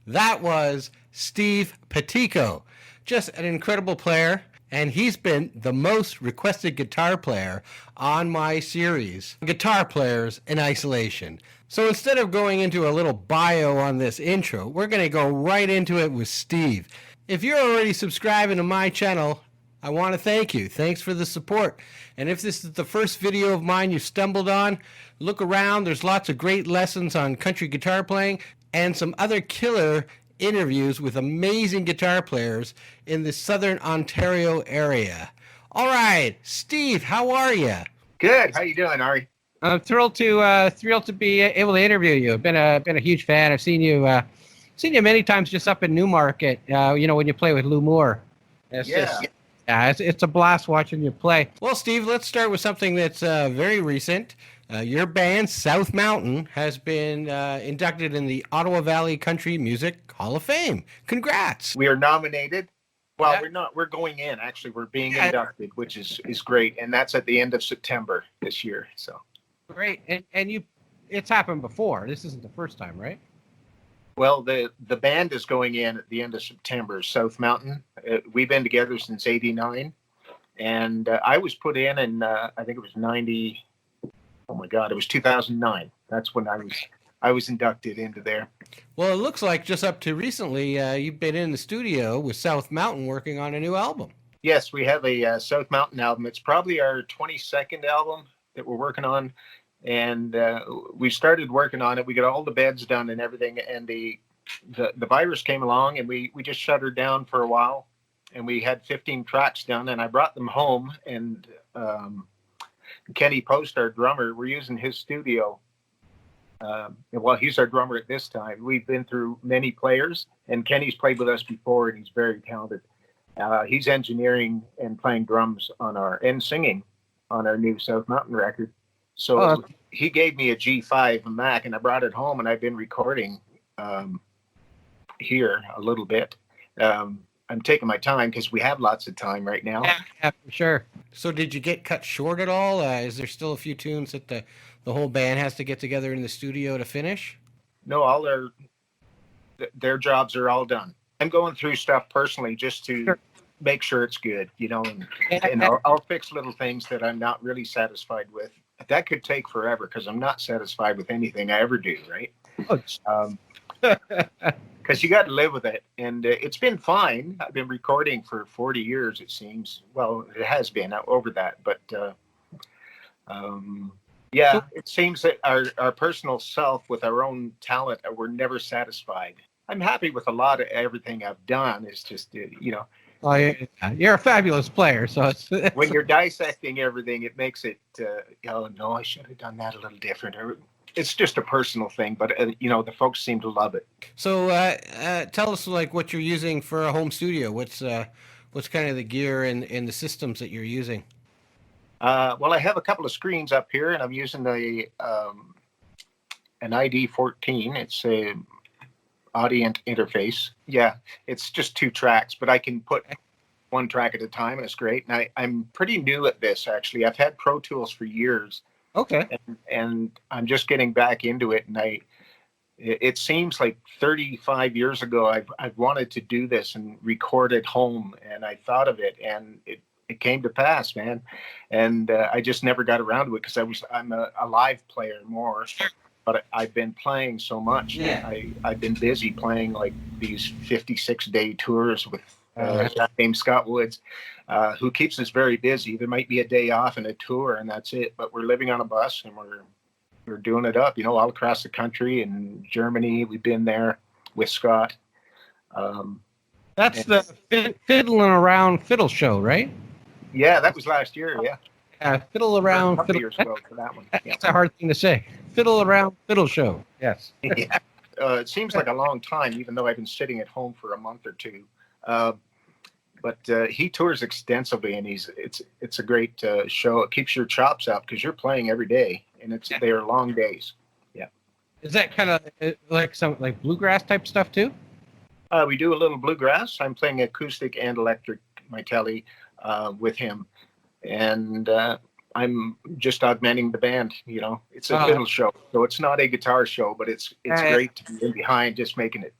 That was Steve Piticco, just an incredible player, and he's been the most requested guitar player on my series, Guitar Players in Isolation. So instead of going into a little bio on this intro, we're going to go right into it with Steve. If you're already subscribing to my channel, I want to thank you. Thanks for the support. And if this is the first video of mine you stumbled on, look around. There's lots of great lessons on country guitar playing and some other killer interviews with amazing guitar players in the southern Ontario area. All right, Steve, how are you? Good. How you doing, Arie? I'm thrilled to be able to interview you. I've been a huge fan. I've seen you many times just up in Newmarket. When you play with Lou Moore. It's a blast watching you play. Well, Steve, let's start with something that's very recent. Your band, South Mountain, has been inducted in the Ottawa Valley Country Music Hall of Fame. Congrats. We are nominated. Well, yeah. We're not. We're going in. Actually, we're being inducted, which is great. And that's at the end of September this year. So great. And it's happened before. This isn't the first time, right? Well, the band is going in at the end of September. South Mountain. We've been together since '89. And I was put in I think it was 90. Oh my God, it was 2009. That's when I was inducted into there. Well, it looks like just up to recently, you've been in the studio with South Mountain working on a new album. Yes, we have a South Mountain album. It's probably our 22nd album that we're working on. And we started working on it. We got all the beds done and everything. And the virus came along and we just shut her down for a while. And we had 15 tracks done and I brought them home and Kenny Post, our drummer, we're using his studio. He's our drummer at this time. We've been through many players, and Kenny's played with us before, and he's very talented. He's engineering and playing drums and singing on our new South Mountain record. So he gave me a G5 Mac, and I brought it home, and I've been recording here a little bit. I'm taking my time because we have lots of time right now. Yeah, for sure. So did you get cut short at all? Is there still a few tunes that the whole band has to get together in the studio to finish? No, all their jobs are all done. I'm going through stuff personally just to make sure it's good, and I'll fix little things that I'm not really satisfied with. That could take forever because I'm not satisfied with anything I ever do, right? Because you got to live with it, and it's been fine. I've been recording for 40 years, it seems. Well, it has been over that, but it seems that our personal self with our own talent, we're never satisfied. I'm happy with a lot of everything I've done. It's just, Well, you're a fabulous player, so it's when you're dissecting everything, it makes it, no, I should have done that a little different. It's just a personal thing, but the folks seem to love it. So tell us what you're using for a home studio. What's kind of the gear and the systems that you're using? Well, I have a couple of screens up here, and I'm using an ID14. It's a Audient interface. Yeah, it's just 2 tracks, but I can put 1 track at a time, and it's great. And I'm pretty new at this, actually. I've had Pro Tools for years. Okay. And I'm just getting back into it, and it seems like 35 years ago I've wanted to do this and record at home, and I thought of it, and it came to pass, man. And I just never got around to it because I'm a live player more. But I've been playing so much. Yeah. I've been busy playing like these 56-day tours with a guy named Scott Woods, who keeps us very busy. There might be a day off and a tour, and that's it. But we're living on a bus, and we're doing it up, all across the country. In Germany, we've been there with Scott. That's and- the fiddling around fiddle show, right? Yeah, that was last year. Yeah, Fiddle around a couple fiddle. years ago for that one. Yeah. That's a hard thing to say. Fiddle around fiddle show. Yes. Yeah. It seems like a long time, even though I've been sitting at home for a month or two. But he tours extensively, and it's a great show. It keeps your chops out because you're playing every day, and they are long days. Yeah. Is that kind of like some like bluegrass type stuff too? We do a little bluegrass. I'm playing acoustic and electric, my Tele, with him, and I'm just augmenting the band. You know, it's a fiddle show, so it's not a guitar show, but it's great to be in behind, just making it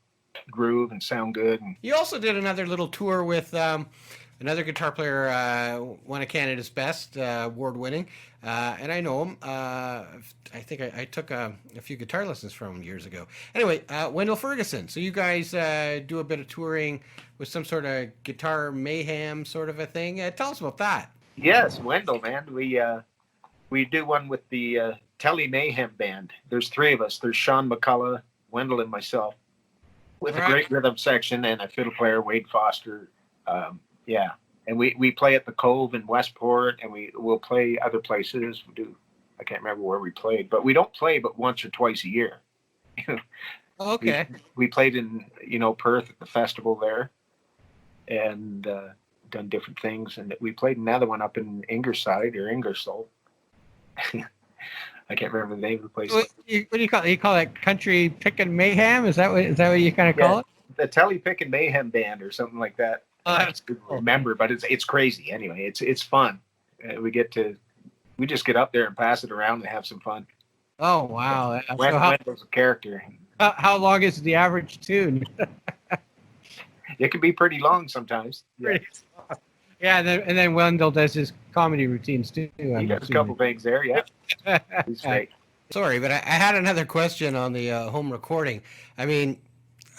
groove and sound good. And You also did another little tour with another guitar player, one of Canada's best, award-winning, and I know him. I think I took a few guitar lessons from him years ago. Anyway, Wendell Ferguson. So you guys do a bit of touring with some sort of guitar mayhem sort of a thing. Tell us about that. yes, Wendell, man, we do one with the Tele Mayhem band. There's three of us. There's Sean McCullough, Wendell, and myself, with a great rhythm section and a fiddle player, Wade Foster. Yeah, and we play at the Cove in Westport, and we'll play other places. I can't remember where we played, but we don't play but once or twice a year. Okay. We played in Perth at the festival there, and done different things, and we played another one up in Ingerside or Ingersoll. I can't remember the name of the place. What do you call it? You call it country pickin' mayhem? Is that what you kind of call it? The Tele Pickin' Mayhem band or something like that. Oh, that's I don't remember, but it's crazy anyway. It's fun. We just get up there and pass it around and have some fun. Oh wow! Wendell's a character. How long is the average tune? It can be pretty long sometimes. Yeah. Yeah, and then Wendell does his comedy routines too. He does a couple things there. Yeah, he's great. Sorry, but I had another question on the home recording. I mean,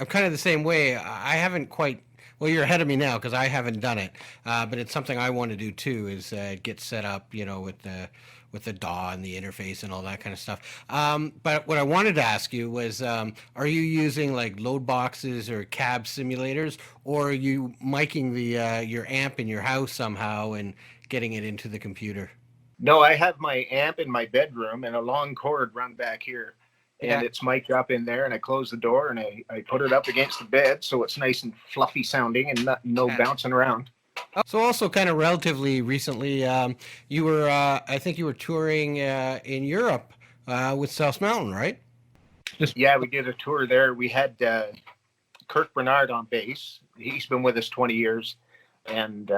I'm kind of the same way. I haven't quite. Well, you're ahead of me now because I haven't done it. But it's something I want to do too. Is get set up, with the DAW and the interface and all that kind of stuff. But what I wanted to ask you was, are you using like load boxes or cab simulators, or are you miking your amp in your house somehow and getting it into the computer? No, I have my amp in my bedroom and a long cord run back here. And it's mic'd up in there, and I close the door and I put it up against the bed so it's nice and fluffy sounding and no bouncing around. So also kind of relatively recently, you were, I think you were touring in Europe with South Mountain, right? Yeah, we did a tour there. We had Kirk Bernard on bass. He's been with us 20 years. And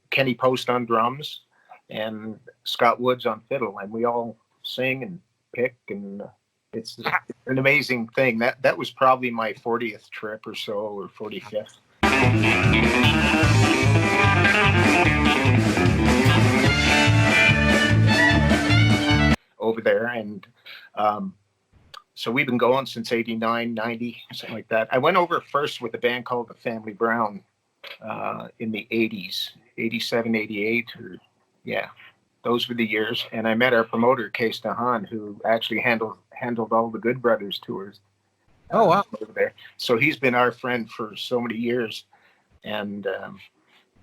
Kenny Post on drums and Scott Woods on fiddle. And we all sing and pick, and it's an amazing thing. That was probably my 40th trip or so, or 45th. Over there, and so we've been going since 89, 90, something like that. I went over first with a band called the Family Brown in the 80s, 87, 88, or yeah, those were the years. And I met our promoter, Case Dahan, who actually handled all the Good Brothers tours. Oh wow! Over there, so he's been our friend for so many years, and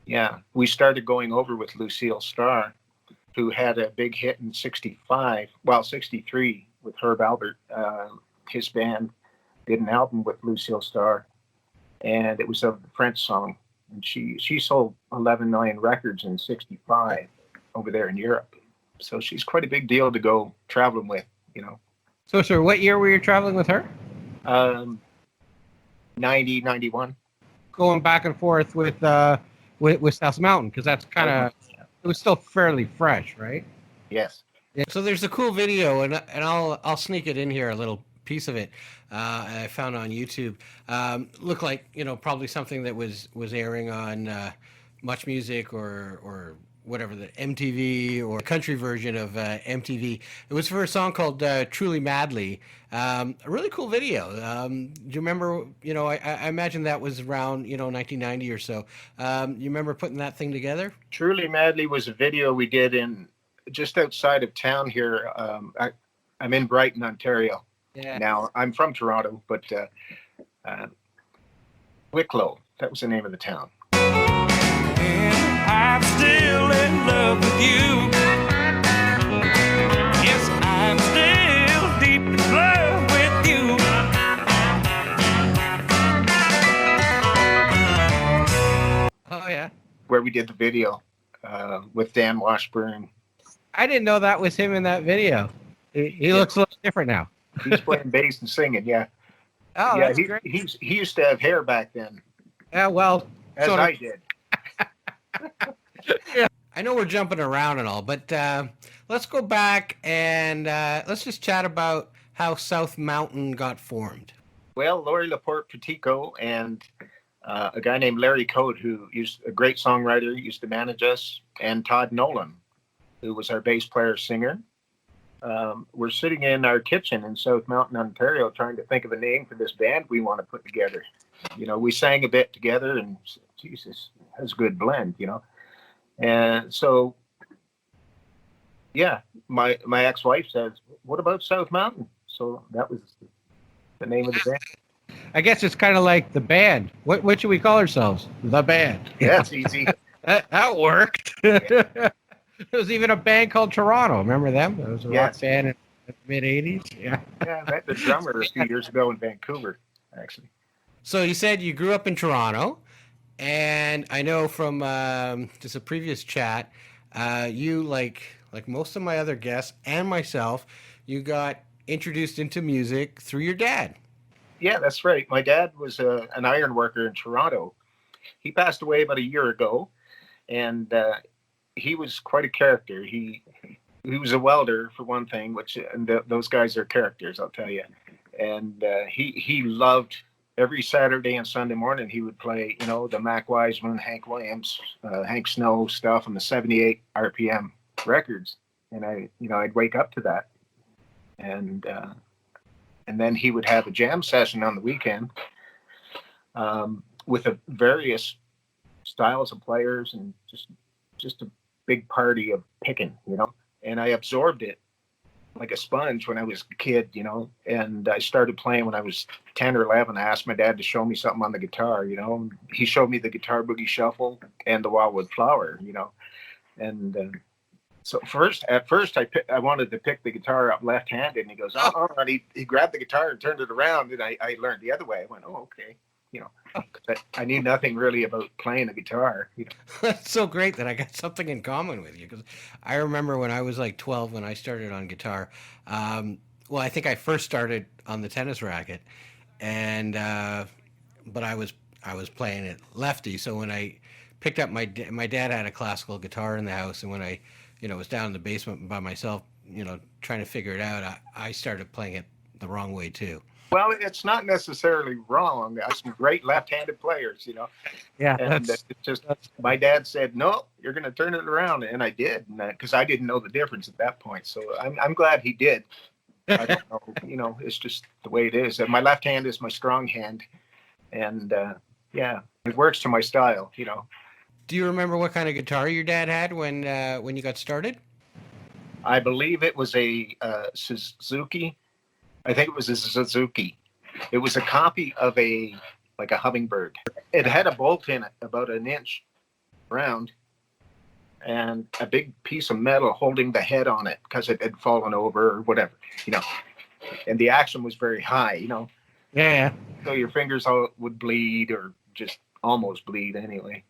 yeah, we started going over with Lucille Starr, who had a big hit in 63 with Herb Albert. His band did an album with Lucille Starr, and it was a French song. And she sold 11 million records in 65 over there in Europe. So she's quite a big deal to go traveling with, So, sir, what year were you traveling with her? 90, 91. Going back and forth with South Mountain, because that's kind of it was still fairly fresh, right? Yes. Yeah. So there's a cool video, and I'll sneak it in here, a little piece of it I found on YouTube. Looked like probably something that was airing on Much Music or whatever, the MTV or country version of MTV. It was for a song called Truly Madly. A really cool video. Do you remember, I imagine that was around, 1990 or so. You remember putting that thing together? Truly Madly was a video we did in just outside of town here. I'm in Brighton, Ontario. Yeah. Now, I'm from Toronto, but Wicklow. That was the name of the town. I'm still in love with you. Yes, I'm still deep in love with you. Oh yeah. Where we did the video with Dan Washburn. I didn't know that was him in that video. He looks a little different now. He's playing bass and singing, yeah. Oh, yeah, that's great. He used to have hair back then, Yeah, well, as sort I of- did. I know we're jumping around and all, but let's go back and let's just chat about how South Mountain got formed. Well, Laurie Laporte Piticco and a guy named Larry Code, who used a great songwriter, used to manage us, and Todd Nolan, who was our bass player singer. We're sitting in our kitchen in South Mountain, Ontario, trying to think of a name for this band we want to put together. You know, we sang a bit together, and Jesus, that's a good blend, you know. And so, yeah, my ex-wife says, "What about South Mountain?" So that was the name of the band. I guess it's kind of like the band. What should we call ourselves? The band. Yeah, that's easy. That worked. There was even a band called Toronto. Remember them? It was a rock Yes. band in the mid-'80s. Yeah. Yeah, I met the drummer a few years ago in Vancouver, actually. So you said you grew up in Toronto, and I know from just a previous chat, you like most of my other guests and myself, you got introduced into music through your dad. Yeah, that's right. My dad was an iron worker in Toronto. He passed away about a year ago, and he was quite a character. He was a welder, for one thing, those guys are characters, I'll tell you. And he loved every Saturday and Sunday morning. He would play, you know, the Mac Wiseman, Hank Williams, Hank Snow stuff on the 78 RPM records, and I'd wake up to that, and then he would have a jam session on the weekend with various styles of players, and just a big party of picking, you know. And I absorbed it like a sponge when I was a kid, you know. And I started playing when I was 10 or 11. I asked my dad to show me something on the guitar, you know. He showed me the Guitar Boogie Shuffle and the Wildwood Flower, you know. And so at first I wanted to pick the guitar up left-handed, and he goes, oh, and he grabbed the guitar and turned it around, and I learned the other way. I went, oh, okay, you know. I knew nothing really about playing the guitar, you know. That's so great that I got something in common with you, because I remember when I was like 12 when I started on guitar. Well, I think I first started on the tennis racket, and but I was playing it lefty. So when I picked up my dad had a classical guitar in the house, and when I was down in the basement by myself, trying to figure it out, I started playing it the wrong way too. Well, it's not necessarily wrong. I have some great left-handed players, you know. Yeah, and it's just my dad said, "No, you're going to turn it around," and I did, because I didn't know the difference at that point. So I'm glad he did. I don't know, it's just the way it is. And my left hand is my strong hand, and yeah, it works to my style, you know. Do you remember what kind of guitar your dad had when you got started? I believe it was a Suzuki. I think it was a Suzuki. It was a copy of a Hummingbird. It had a bolt in it about an inch round, and a big piece of metal holding the head on it because it had fallen over or whatever, you know. And the action was very high, you know. Yeah. So your fingers would bleed, or just almost bleed anyway.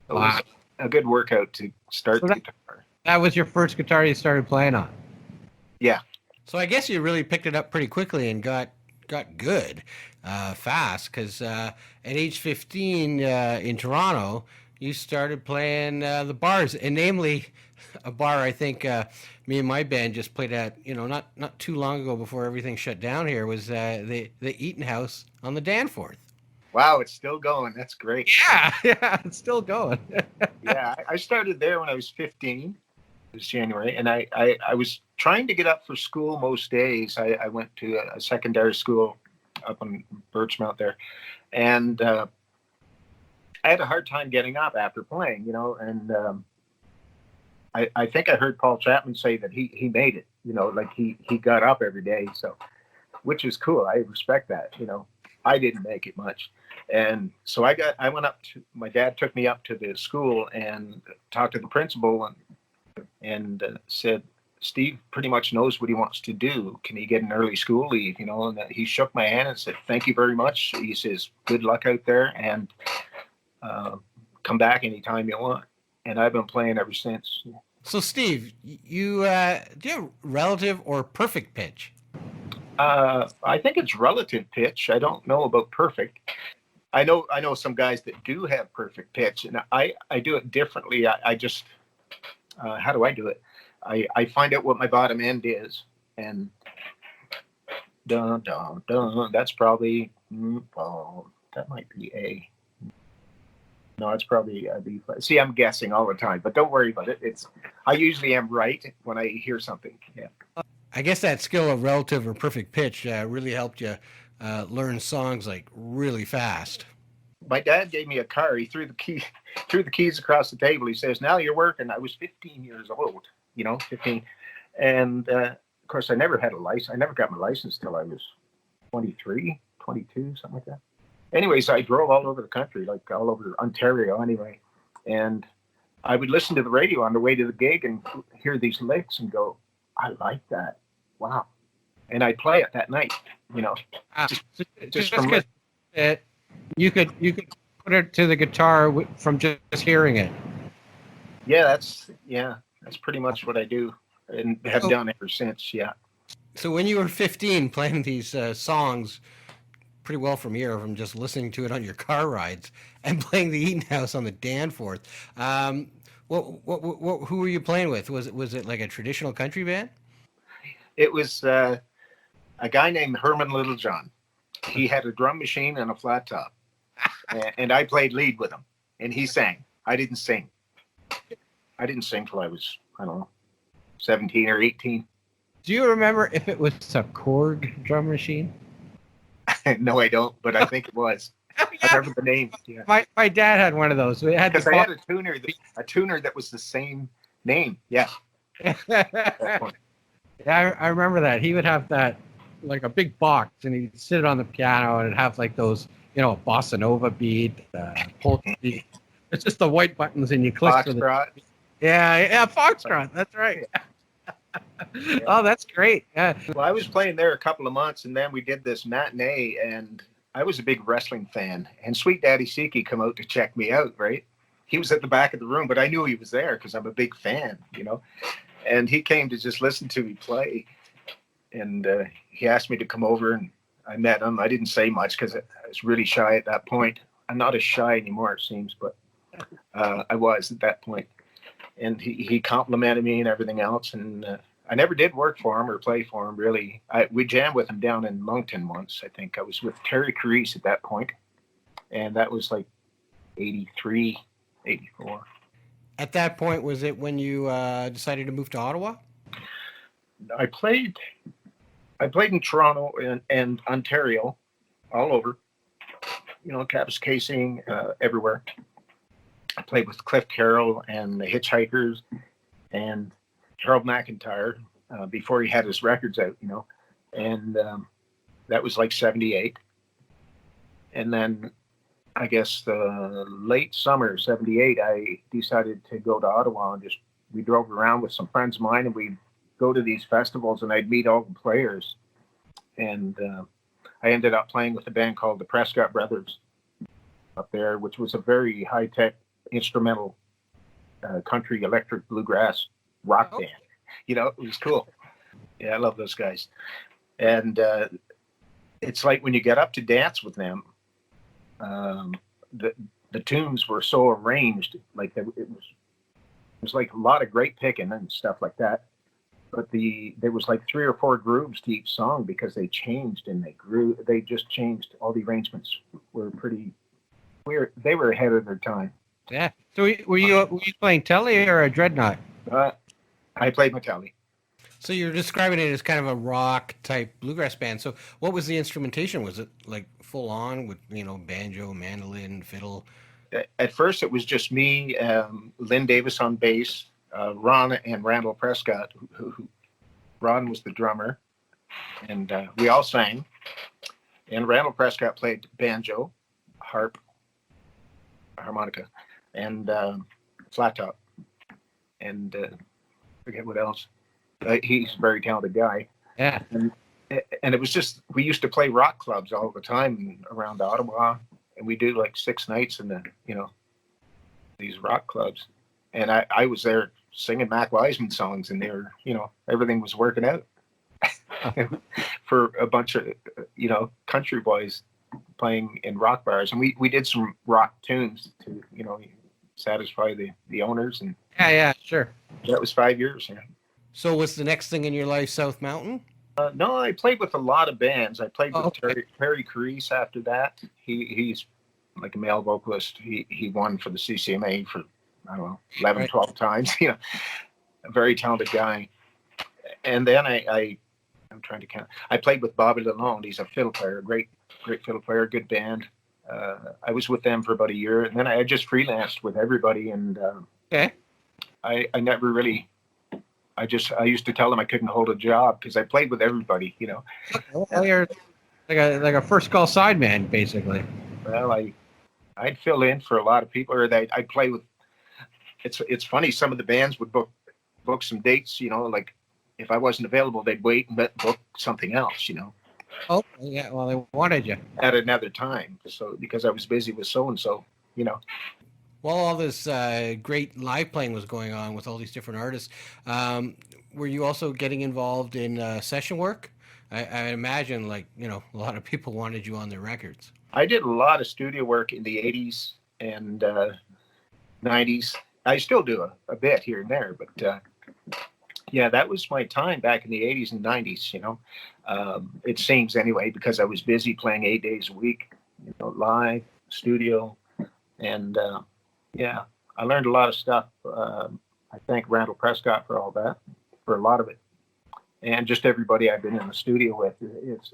It Wow. was a good workout to start the guitar. That was your first guitar you started playing on? Yeah. So I guess you really picked it up pretty quickly and got good fast, because at age 15 in Toronto, you started playing the bars, and namely a bar I think me and my band just played at, not too long ago before everything shut down here, was the Eaton House on the Danforth. Wow, it's still going. That's great. Yeah, it's still going. Yeah, I started there when I was 15. It was January, and I was trying to get up for school most days. I went to a secondary school up on Birchmount there, and I had a hard time getting up after playing, and I think I heard Paul Chapman say that he made it, like he got up every day, so, which is cool. I respect that, I didn't make it much. And so my dad took me up to the school and talked to the principal and said, Steve pretty much knows what he wants to do. Can he get an early school leave? And he shook my hand and said, thank you very much. He says, good luck out there, and come back anytime you want. And I've been playing ever since. So, Steve, you do you have relative or perfect pitch? I think it's relative pitch. I don't know about perfect. I know some guys that do have perfect pitch, and I do it differently. I just how do I do it? I find out what my bottom end is, and dun dun dun. That's probably that might be A. No, it's probably a B flat. See, I'm guessing all the time, but don't worry about it. I usually am right when I hear something. Yeah. I guess that skill of relative or perfect pitch really helped you learn songs like really fast. My dad gave me a car. He threw the keys across the table. He says, "Now you're working." I was 15 years old, 15. And of course, I never had a license. I never got my license till I was 23, 22, something like that. Anyways, I drove all over the country, like all over Ontario anyway. And I would listen to the radio on the way to the gig and hear these licks and go, I like that. Wow. And I'd play it that night, just from you could put it to the guitar from just hearing it. Yeah, that's pretty much what I do and have done ever since. Yeah. So when you were 15 playing these songs pretty well from just listening to it on your car rides and playing the Eaton House on the Danforth, who were you playing with? Was it like a traditional country band? It was a guy named Herman Littlejohn. He had a drum machine and a flat top, and I played lead with him, and he sang. I didn't sing. I didn't sing till I was, 17 or 18. Do you remember if it was a Korg drum machine? No, I don't, but I think it was. Yeah. I remember the name. Yeah. My dad had one of those. Because I had a tuner that was the same name. Yeah. Yeah, I remember that. He would have that, like a big box, and he'd sit on the piano, and it'd have like those, bossa nova beat, polka beat. It's just the white buttons, and you click. Foxtrot. Yeah, Foxtrot. That's right. Yeah. Oh, that's great. Yeah. Well, I was playing there a couple of months, and then we did this matinee, and I was a big wrestling fan. And Sweet Daddy Siki come out to check me out, right? He was at the back of the room, but I knew he was there because I'm a big fan, And he came to just listen to me play. And he asked me to come over, and I met him. I didn't say much because I was really shy at that point. I'm not as shy anymore, it seems, but I was at that point. And he complimented me and everything else. And I never did work for him or play for him, really. We jammed with him down in Moncton once, I think. I was with Terry Carice at that point. And that was like 83, 84. At that point, was it when you decided to move to Ottawa? I played in Toronto and Ontario, all over, Kapuskasing, everywhere. I played with Cliff Carroll and the Hitchhikers and Harold McIntyre before he had his records out, and that was like 78. And then I guess the late summer, 78, I decided to go to Ottawa and we drove around with some friends of mine, and we'd go to these festivals, and I'd meet all the players. And I ended up playing with a band called the Prescott Brothers up there, which was a very high-tech instrumental country electric bluegrass rock band. It was cool. Yeah, I love those guys. And it's like when you get up to dance with them, the tunes were so arranged, like it was like a lot of great picking and stuff like that. But there was like 3 or 4 grooves to each song because they changed and they grew. They just changed. All the arrangements were they were ahead of their time. Yeah. So were you playing Tele or a Dreadnought? I played my Tele. So you're describing it as kind of a rock type bluegrass band. So what was the instrumentation? Was it like full on with, banjo, mandolin, fiddle? At first it was just me, Lynn Davis on bass, Ron and Randall Prescott, who Ron was the drummer, and we all sang. And Randall Prescott played banjo, harp, harmonica, and flat top. And forget what else. He's a very talented guy. Yeah. And it was just, we used to play rock clubs all the time around Ottawa, and we do like 6 nights in the, these rock clubs. And I was there singing Mac Wiseman songs, and they were, everything was working out for a bunch of, country boys playing in rock bars. And we did some rock tunes to, satisfy the owners. And Yeah, sure. that was 5 years. Yeah. So what's the next thing in your life, South Mountain? No, I played with a lot of bands. I played with okay. Terry Carice after that. He's like a male vocalist. He won for the CCMA for, I don't know, 11, Right. 12 times. A very talented guy. And then I'm trying to count. I played with Bobby Lalonde. He's a fiddle player, great fiddle player, good band. I was with them for about a year, and then I just freelanced with everybody. And Okay. I never really. I used to tell them I couldn't hold a job because I played with everybody, Well, you're like a first call sideman, basically. Well, I'd fill in for a lot of people, or I'd play with. It's funny. Some of the bands would book some dates, like if I wasn't available, they'd wait and book something else, Oh, yeah. Well, they wanted you. at another time. So because I was busy with so and so, While all this great live playing was going on with all these different artists, were you also getting involved in session work? I imagine, like, a lot of people wanted you on their records. I did a lot of studio work in the 80s and 90s. I still do a bit here and there, but yeah, that was my time back in the 80s and 90s, it seems anyway, because I was busy playing 8 days a week, live, studio, and yeah, I learned a lot of stuff. I thank Randall Prescott for all that, for a lot of it, and just everybody I've been in the studio with. It's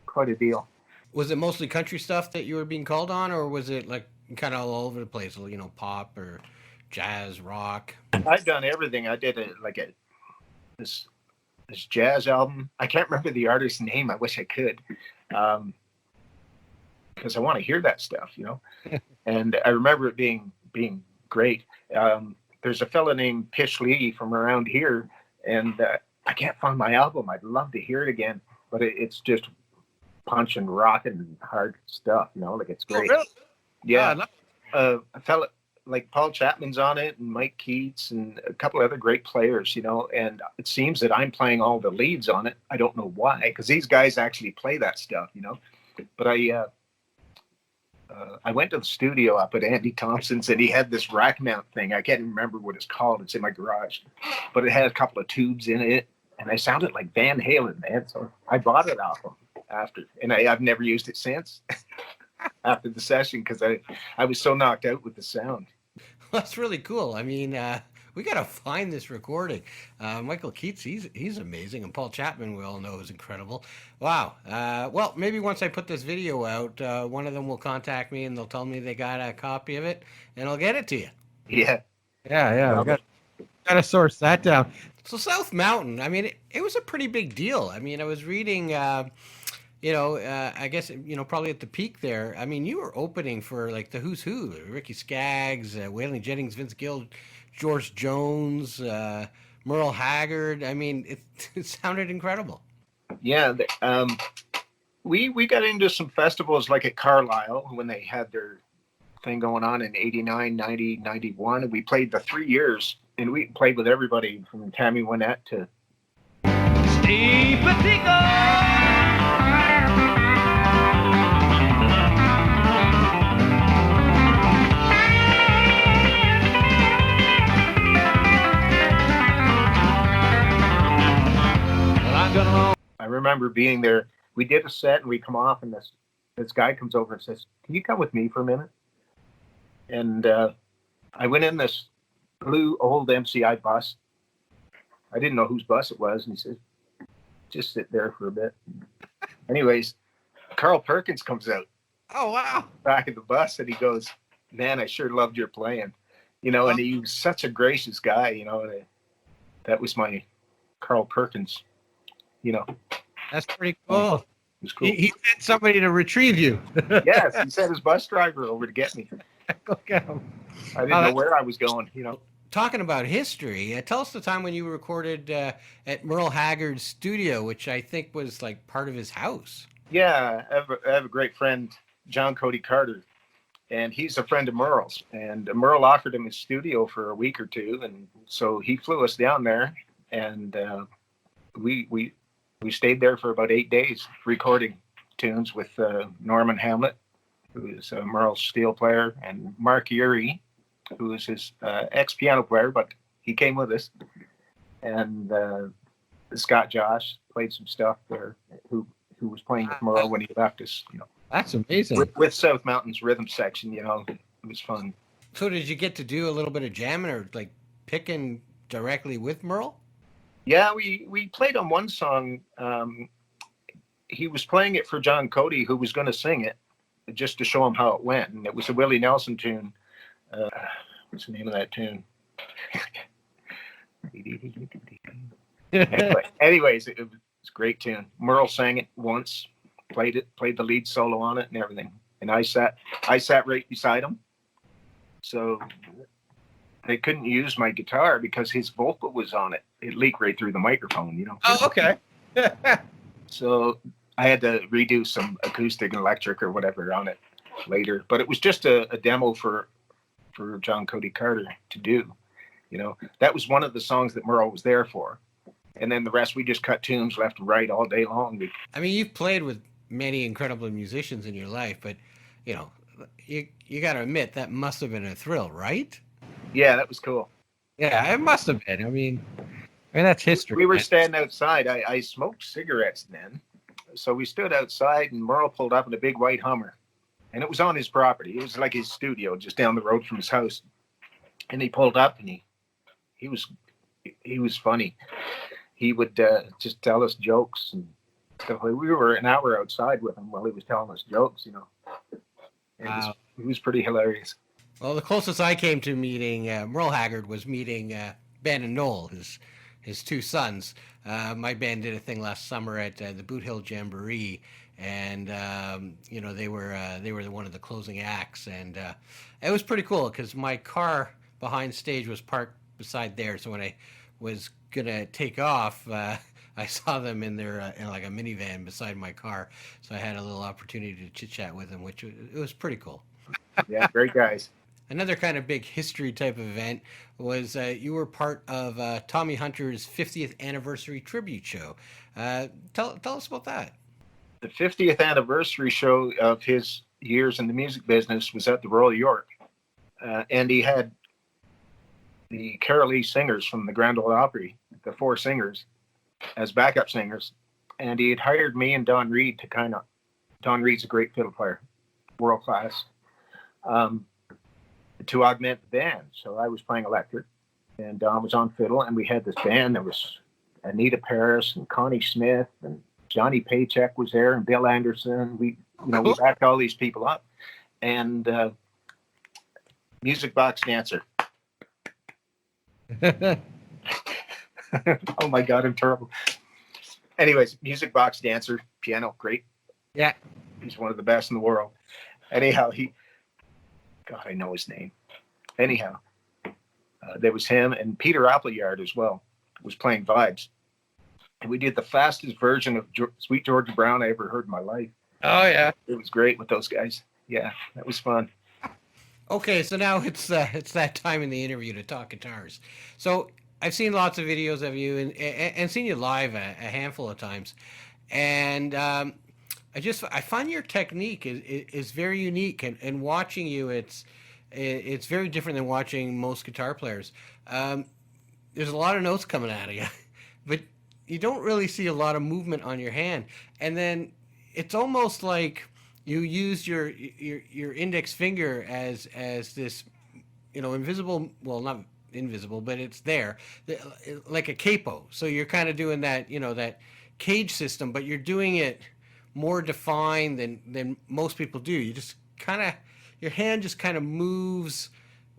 quite a deal. Was it mostly country stuff that you were being called on, or was it like kind of all over the place, pop or jazz, rock? I've done everything. I did this jazz album. I can't remember the artist's name. I wish I could, because I want to hear that stuff, And I remember it being great. There's a fella named Pish Lee from around here, and I can't find my album. I'd love to hear it again, but it's just punch and rock and hard stuff, like it's great. Oh, really? Yeah. Ah, A fella like Paul Chapman's on it, and Mike Keats, and a couple other great players, and it seems that I'm playing all the leads on it. I don't know why, because these guys actually play that stuff, but I went to the studio up at Andy Thompson's, and he had this rack mount thing. I can't remember what it's called. It's in my garage, but it had a couple of tubes in it, and I sounded like Van Halen, man. So I bought it off him after, and I've never used it since. After the session, because I was so knocked out with the sound. That's really cool. I mean, we got to find this recording. Michael Keats, he's amazing, and Paul Chapman, we all know, is incredible. Wow. Well, maybe once I put this video out, one of them will contact me, and they'll tell me they got a copy of it, and I'll get it to you. Yeah. Yeah. We got to source that down. So South Mountain, I mean, it was a pretty big deal. I mean, I was reading, I guess, probably at the peak there. I mean, you were opening for like the who's who, Ricky Skaggs, Waylon Jennings, Vince Gill, George Jones, Merle Haggard. I mean, it sounded incredible. Yeah. We got into some festivals like at Carlisle when they had their thing going on in 89, 90, 91. And we played the 3 years, and we played with everybody from Tammy Wynette to Steve Piticco. I remember being there. We did a set, and we come off, and this guy comes over and says, "Can you come with me for a minute?" And I went in this blue old MCI bus. I didn't know whose bus it was, and he said, "Just sit there for a bit." Anyways, Carl Perkins comes out. Oh, wow. Back of the bus, and he goes, "Man, I sure loved your playing," and he was such a gracious guy, and that was my Carl Perkins, That's pretty cool. was cool. He sent somebody to retrieve you. Yes, he sent his bus driver over to get me. Go get him. I didn't know where I was going, Talking about history, tell us the time when you recorded at Merle Haggard's studio, which I think was like part of his house. Yeah, I have a great friend, John Cody Carter, and he's a friend of Merle's. And Merle offered him his studio for a week or two, and so he flew us down there, and we stayed there for about 8 days recording tunes with Norman Hamlet, who is Merle's steel player, and Mark Arie, who is his ex-piano player, but he came with us. And Scott Josh played some stuff there, who was playing with Merle when he left us, That's amazing. With South Mountain's rhythm section, it was fun. So did you get to do a little bit of jamming or like picking directly with Merle? Yeah, we played on one song. He was playing it for John Cody, who was going to sing it, just to show him how it went. And it was a Willie Nelson tune. What's the name of that tune? Anyways, it was a great tune. Merle sang it once, played the lead solo on it and everything. And I sat right beside him. So they couldn't use my guitar because his vocal was on it. It leaked right through the microphone, Oh, okay. So I had to redo some acoustic and electric or whatever on it later. But it was just a demo for John Cody Carter to do. That was one of the songs that Merle was there for. And then the rest, we just cut tunes left and right all day long. I mean, you've played with many incredible musicians in your life, but, you got to admit that must have been a thrill, right? Yeah, that was cool. Yeah, it must have been. I mean that's history. We were standing outside. I smoked cigarettes then. So we stood outside and Merle pulled up in a big white Hummer. And it was on his property. It was like his studio just down the road from his house. And he pulled up and he was funny. He would just tell us jokes and stuff. We were an hour outside with him while he was telling us jokes, Wow. It was pretty hilarious. Well, the closest I came to meeting Merle Haggard was meeting Ben and Noel, his two sons. My band did a thing last summer at the Boot Hill Jamboree, and they were one of the closing acts, and it was pretty cool because my car behind stage was parked beside there. So when I was gonna take off, I saw them in their in like a minivan beside my car. So I had a little opportunity to chit chat with them, which it was pretty cool. Yeah, great guys. Another kind of big history type of event was you were part of Tommy Hunter's 50th anniversary tribute show. Tell us about that. The 50th anniversary show of his years in the music business was at the Royal York. And he had the Carolee singers from the Grand Ole Opry, the four singers, as backup singers. And he had hired me and Don Reed Don Reed's a great fiddle player, world class, to augment the band. So I was playing electric and Don was on fiddle, and we had this band that was Anita Paris and Connie Smith and Johnny Paycheck was there and Bill Anderson. We backed all these people up, and music box dancer. Oh my God, I'm terrible. Anyways, music box dancer, piano, great. Yeah. He's one of the best in the world. Anyhow, God, I know his name. Anyhow, there was him and Peter Appleyard as well, was playing vibes. And we did the fastest version of Sweet Georgia Brown I ever heard in my life. Oh, yeah. It was great with those guys. Yeah, that was fun. Okay, so now it's that time in the interview to talk guitars. So I've seen lots of videos of you and seen you live a handful of times, and I find your technique is very unique, and watching you, it's very different than watching most guitar players. There's a lot of notes coming out of you, but you don't really see a lot of movement on your hand, and then it's almost like you use your index finger as this, invisible. Well, not invisible, but it's there, like a capo. So you're kind of doing that, that cage system, but you're doing it more defined than most people do. You just your hand just kind of moves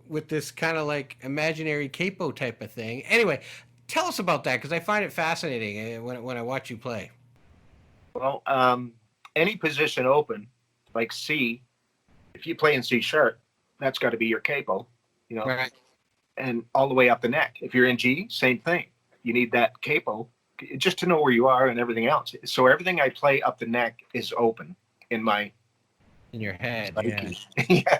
with this kind of like imaginary capo type of thing. Anyway, tell us about that, because I find it fascinating when I watch you play. Well, any position open, like C, if you play in C sharp, that's got to be your capo, you know, Right. and all the way up the neck. If you're in G, same thing. You need that capo just to know where you are and everything else. So everything I play up the neck is open in my In your head. Yeah. yeah.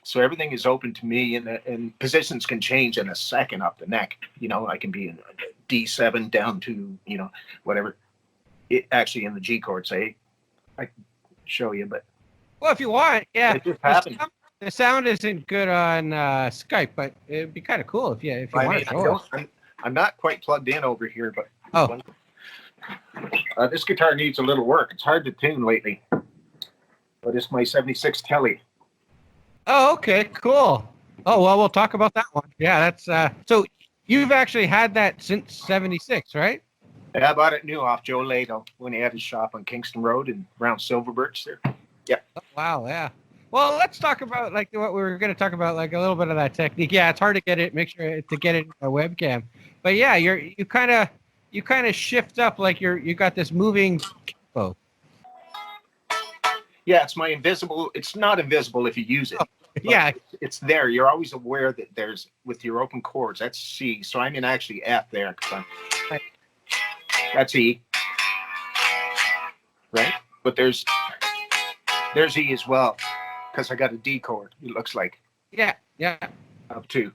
So everything is open to me, and positions can change in a second up the neck. You know, I can be in D7 down to, you know, whatever. Actually, in the G chord, say, I can show you, but Well, if you want, yeah. it just happened. The sound isn't good on Skype, but it'd be kind of cool if you I want mean, to show us. I'm not quite plugged in over here, but Oh. This guitar needs a little work. It's hard to tune lately. But it's my 76 Tele. Oh, okay, cool. Oh, well, we'll talk about that one. Yeah, that's so you've actually had that since 76, right? I bought it new off Joe Lato when he had his shop on Kingston Road and around Silver Birch there. Yep. Oh, wow, yeah. Well, let's talk about like what we were going to talk about, like a little bit of that technique. Yeah, it's hard to get it, make sure to get it in a webcam. But yeah, you kind of shift up, like you got this moving capo. Yeah, it's my invisible. It's not invisible if you use it. Yeah. It's there. You're always aware that there's, with your open chords, that's C. So I'm in actually F there. Right. That's E. Right? But there's E as well, because I got a D chord, it looks like. Yeah, yeah. Up two.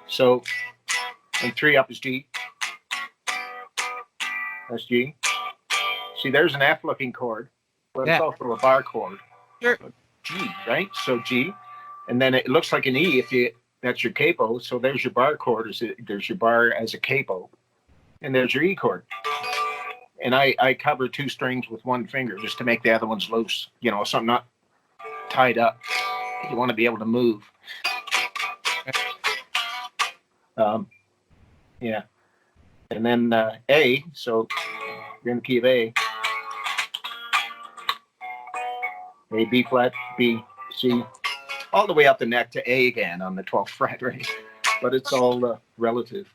So, and 3 up is G. That's G. See, there's an F looking chord, but Yeah. it's also a bar chord. Sure. G, right? So G, and then it looks like an E if you, that's your capo. So there's your bar chord, there's your bar as a capo, and there's your E chord. And I cover 2 strings with 1 finger just to make the other ones loose, you know, so I'm not tied up. You want to be able to move. Yeah. And then A, so you're in the key of A. A, B flat, B, C, all the way up the neck to A again on the 12th fret, right? But it's all relative.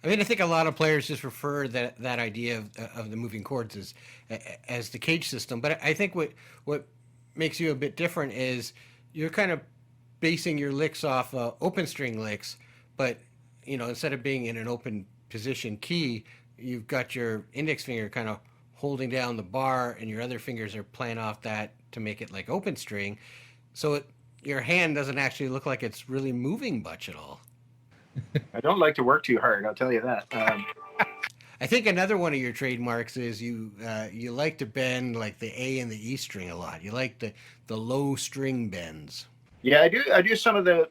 I mean, I think a lot of players just refer that idea of the moving chords as the cage system. But I think what makes you a bit different is you're kind of basing your licks off open string licks, but you know, instead of being in an open position key, you've got your index finger kind of holding down the bar, and your other fingers are playing off that to make it like open string. So your hand doesn't actually look like it's really moving much at all. I don't like to work too hard, I'll tell you that. I think another one of your trademarks is you like to bend like the A and the E string a lot. You like the low string bends. Yeah, I do some of the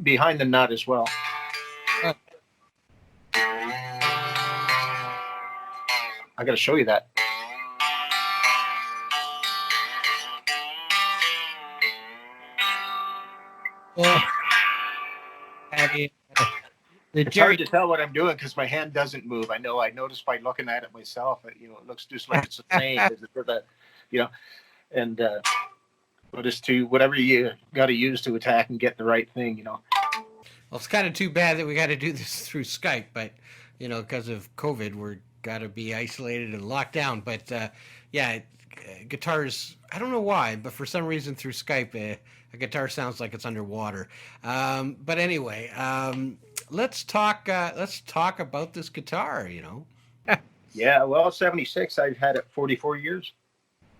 behind the nut as well. I got to show you that. Well, I mean, the It's hard to tell what I'm doing because my hand doesn't move. I know. I noticed by looking at it myself that, you know, it looks just like it's the same as for the, you know, and but it's to whatever you got to use to attack and get the right thing, you know. Well, it's kind of too bad that we got to do this through Skype, but you know, because of COVID, we're got to be isolated and locked down. But yeah, guitars. I don't know why, but for some reason through Skype, a guitar sounds like it's underwater. But anyway, let's talk about this guitar. You know. Yeah, well, 76. I've had it 44 years.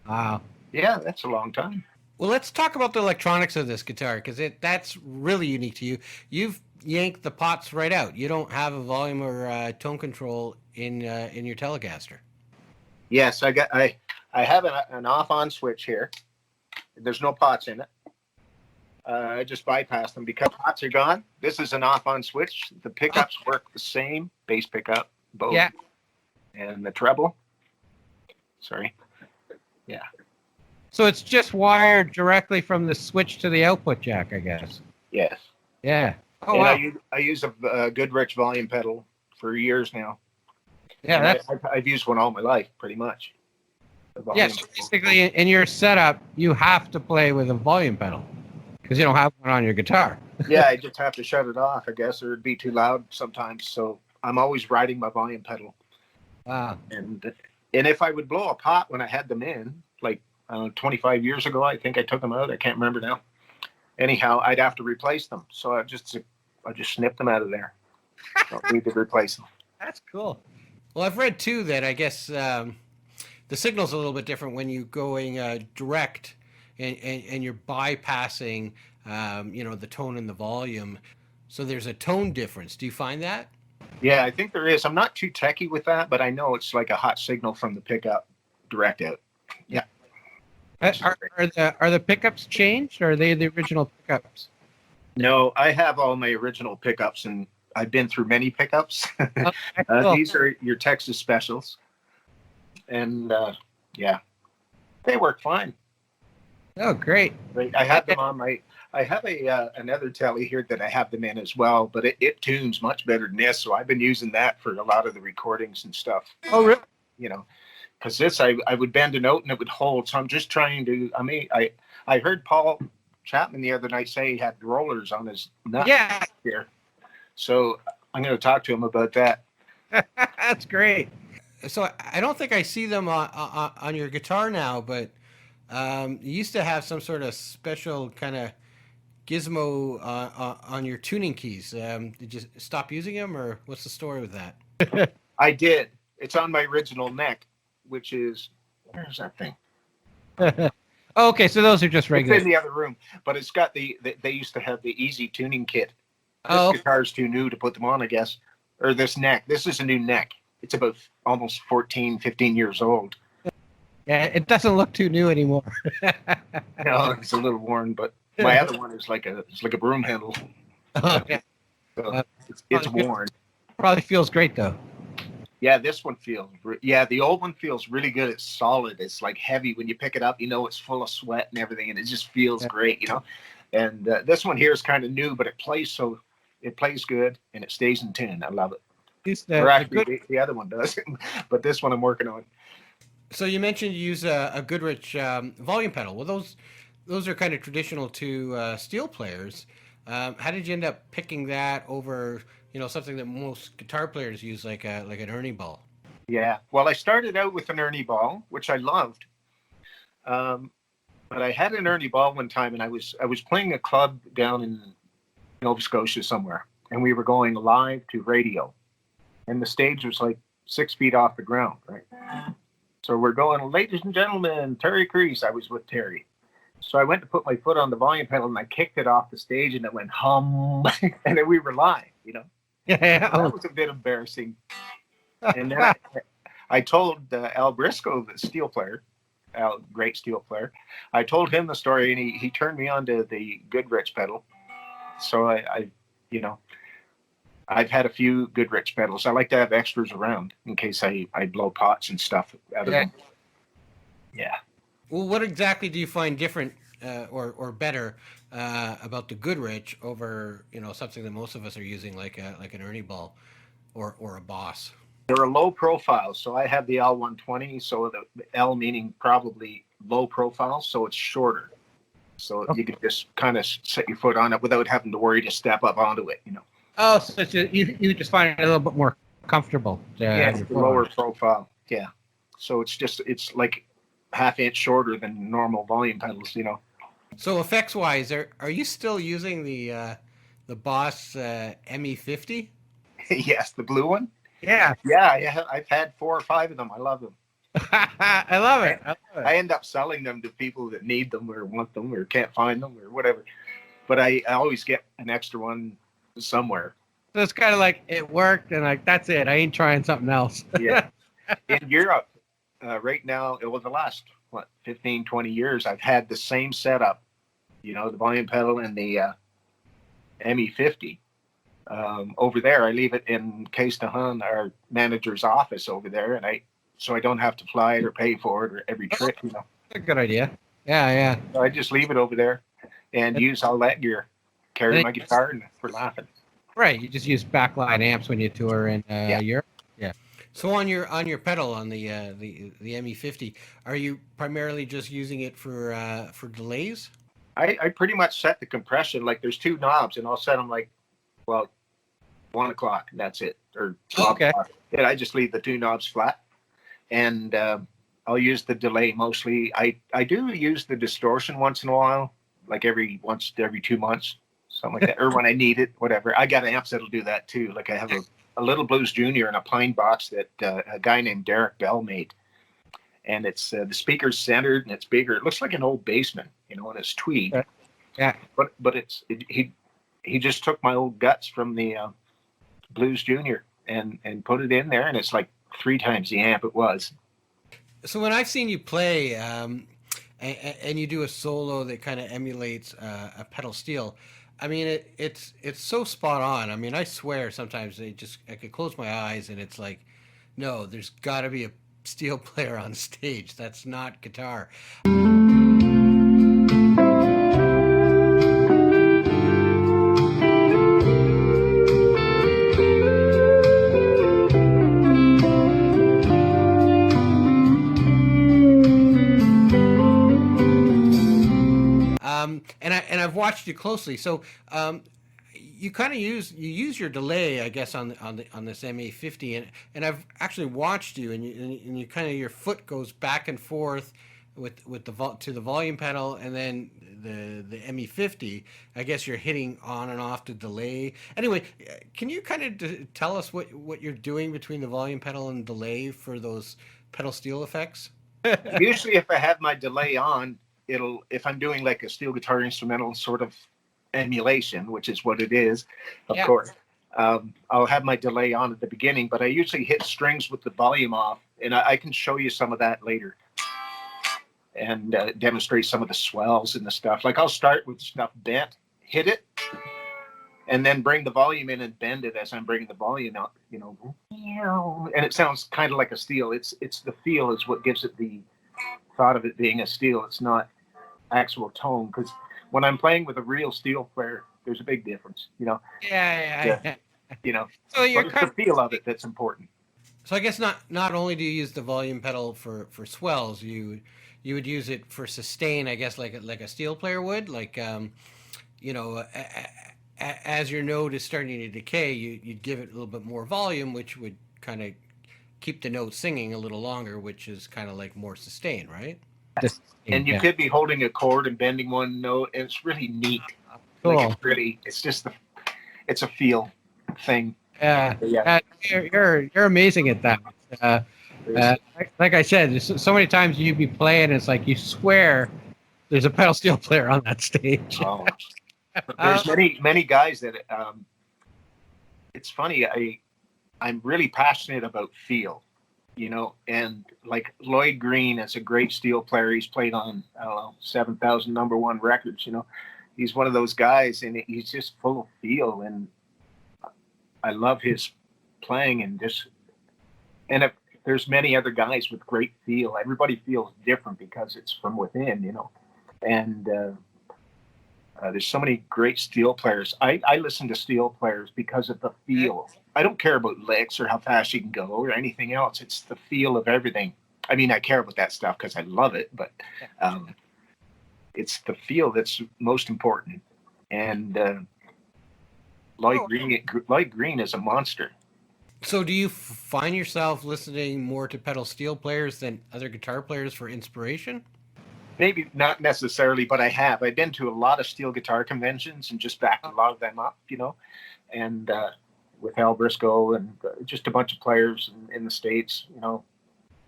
Wow. Yeah, that's a long time. Well, let's talk about the electronics of this guitar because that's really unique to you. You've yanked the pots right out. You don't have a volume or tone control in your Telecaster. Yes, I have an off-on switch here. There's no pots in it. I just bypassed them because pots are gone. This is an off-on switch. The pickups work the same. Bass pickup, both. Yeah. And the treble. Sorry. Yeah. So it's just wired directly from the switch to the output jack, I guess. Yes. Yeah. Oh, And wow. I use a Goodrich volume pedal for years now. Yeah, And that's I've used one all my life, pretty much. the volume Yes, pedal. basically in your setup, you have to play with a volume pedal because you don't have one on your guitar. Yeah, I just have to shut it off, I guess, or it'd be too loud sometimes. So I'm always riding my volume pedal. Wow. And if I would blow a pot when I had them in, like 25 years ago, I think I took them out. I can't remember now. Anyhow, I'd have to replace them. So I just snip them out of there. Don't need to replace them. That's cool. Well, I've read too that I guess the signal's a little bit different when you're going direct and you're bypassing, the tone and the volume. So there's a tone difference. Do you find that? Yeah, I think there is. I'm not too techie with that, but I know it's like a hot signal from the pickup direct out. Yeah. Are the pickups changed, or are they the original pickups? No, I have all my original pickups, and I've been through many pickups. Okay, cool. These are your Texas specials, and yeah, they work fine. Oh, great. I have them on my. I have another Tele here that I have them in as well, but it tunes much better than this. So I've been using that for a lot of the recordings and stuff. Oh, really? Because this I would bend a note and it would hold. So I'm just trying to. I mean, I heard Paul Chapman the other night say he had rollers on his nut here. So I'm going to talk to him about that. That's great. So I don't think I see them on your guitar now, but you used to have some sort of special kind of gizmo on your tuning keys. Did you stop using them, or what's the story with that? I did. It's on my original neck, which is, where's that thing? Oh, okay, so those are just regular. It's in the other room, but it's got they used to have the easy tuning kit. Oh. This guitar's too new to put them on, I guess. Or this neck. This is a new neck. It's about almost 14, 15 years old. Yeah, it doesn't look too new anymore. No, it's a little worn, but my other one is like a broom handle. Oh, yeah. So it's worn. Probably feels great though. Yeah, this one feels. Yeah, the old one feels really good. It's solid. It's like heavy. When you pick it up, it's full of sweat and everything, and it just feels great, And this one here is kind of new, but it plays good and it stays in tune. I love it. Or actually, the other one does, but this one I'm working on. So you mentioned you use a Goodrich volume pedal. Well, those are kind of traditional to steel players. How did you end up picking that over, something that most guitar players use, like an Ernie ball? Yeah, well, I started out with an Ernie ball, which I loved. But I had an Ernie ball one time, and I was playing a club down in Nova Scotia somewhere, and we were going live to radio, and the stage was like 6 feet off the ground, right? So we're going, ladies and gentlemen, Terry Crease. I was with Terry. So I went to put my foot on the volume pedal, and I kicked it off the stage, and it went hum, and then we were live, Yeah. That was a bit embarrassing. And then I told Al Briscoe, the steel player, Al, great steel player, I told him the story, and he turned me on to the Goodrich pedal. So I've had a few Goodrich pedals. I like to have extras around in case I blow pots and stuff out of them. Yeah. Well, what exactly do you find different or better about the Goodrich over something that most of us are using, like an Ernie ball or a Boss? They're a low profile, so I have the L120, so the L meaning probably low profile, so it's shorter. So you can just kind of set your foot on it without having to worry to step up onto it, Oh, so you just find it a little bit more comfortable. Yeah, it's the lower profile. Yeah. So it's like half-inch shorter than normal volume pedals, So effects-wise, are you still using the Boss ME50? Yes, the blue one. Yeah. Yeah, I've had 4 or 5 of them. I love them. I love it. I end up selling them to people that need them or want them or can't find them or whatever. But I always get an extra one somewhere. So it's kind of like it worked, and that's it. I ain't trying something else. Yeah. In Europe, right now, it was the last 15, 20 years. I've had the same setup, the volume pedal and the ME50. Over there, I leave it in Case Tahan, our manager's office over there, so I don't have to fly it or pay for it or every trip. That's a good idea. Yeah. So I just leave it over there and use all that gear. Carry my guitar and we're laughing. Right. You just use backline amps when you tour in Europe. Yeah. So on your pedal on the ME50, are you primarily just using it for delays? I pretty much set the compression, like there's two knobs, and I'll set them like, well, 1 o'clock, and that's it, or 12 Okay. o'clock. And I just leave the two knobs flat, and I'll use the delay mostly. I do use the distortion once in a while, like every 2 months, something like that, or when I need it, whatever. I got amps that'll do that too. Like I have a little Blues Junior in a pine box that a guy named Derek Bell made, and it's the speaker's centered and it's bigger. It looks like an old Bassman, and it's tweed. Yeah. But he just took my old guts from the Blues Junior and put it in there, and it's like 3 times the amp it was. So when I've seen you play, and you do a solo that kind of emulates a pedal steel, I mean it's so spot on. I mean, I swear sometimes I could close my eyes and it's like, no, there's got to be a steel player on stage. That's not guitar. And I've watched you closely. So you kind of use your delay, I guess, on this MA50, and I've actually watched you, and you kind of, your foot goes back and forth with the volume pedal, and then the ME50. I guess you're hitting on and off the delay. Anyway, can you kind of tell us what you're doing between the volume pedal and delay for those pedal steel effects? Usually, if I have my delay on, if I'm doing like a steel guitar instrumental sort of emulation, which is what it is, of course, I'll have my delay on at the beginning, but I usually hit strings with the volume off, and I can show you some of that later and demonstrate some of the swells and the stuff. Like I'll start with stuff bent, hit it, and then bring the volume in and bend it as I'm bringing the volume out, and it sounds kind of like a steel. It's the feel is what gives it the thought of it being a steel. It's not actual tone, because when I'm playing with a real steel player, there's a big difference, Yeah. So it's the feel of it that's important. So I guess not only do you use the volume pedal for swells, you would use it for sustain, I guess, like a steel player would, like as your note is starting to decay, you'd give it a little bit more volume, which would kind of keep the note singing a little longer, which is kind of like more sustain, right? And you could be holding a chord and bending one note, and it's really neat. Cool. Like it's a feel thing. Yeah. You're amazing at that. Like I said, there's so many times you'd be playing, and it's like you swear there's a pedal steel player on that stage. Oh. There's many guys that it's funny. I'm really passionate about feel, and like Lloyd Green is a great steel player. He's played on 7,000 #1 records. He's one of those guys, and he's just full of feel, and I love his playing, and if there's many other guys with great feel. Everybody feels different because it's from within, and there's so many great steel players. I listen to steel players because of the feel. I don't care about licks or how fast you can go or anything else. It's the feel of everything. I mean, I care about that stuff because I love it, but it's the feel that's most important. And Lloyd Green is a monster. So do you find yourself listening more to pedal steel players than other guitar players for inspiration? Maybe not necessarily, but I have. I've been to a lot of steel guitar conventions and just backed a lot of them up, and with Al Briscoe and just a bunch of players in the States,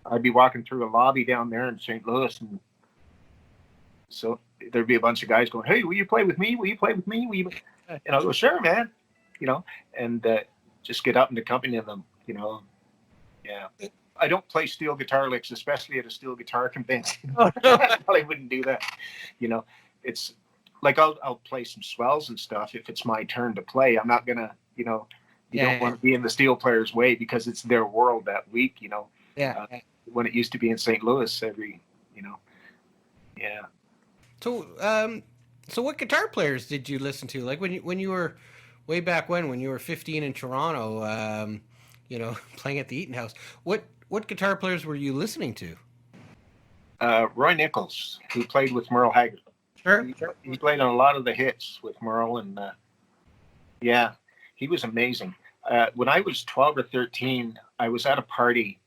I'd be walking through a lobby down there in St. Louis, and so there'd be a bunch of guys going, "Hey, will you play with me? Will you play with me? Will you?" And I'll go, "Sure, man," and just get up and accompany them, Yeah. I don't play steel guitar licks, especially at a steel guitar convention. I probably wouldn't do that. It's like I'll play some swells and stuff if it's my turn to play. I'm not gonna, you don't want to be in the steel player's way because it's their world that week, when it used to be in St. Louis every, yeah. So what guitar players did you listen to? Like when you were way back when you were 15 in Toronto, playing at the Eaton House. What guitar players were you listening to? Roy Nichols, who played with Merle Haggard. Sure. He played on a lot of the hits with Merle, and yeah, he was amazing. When I was 12 or 13, I was at a party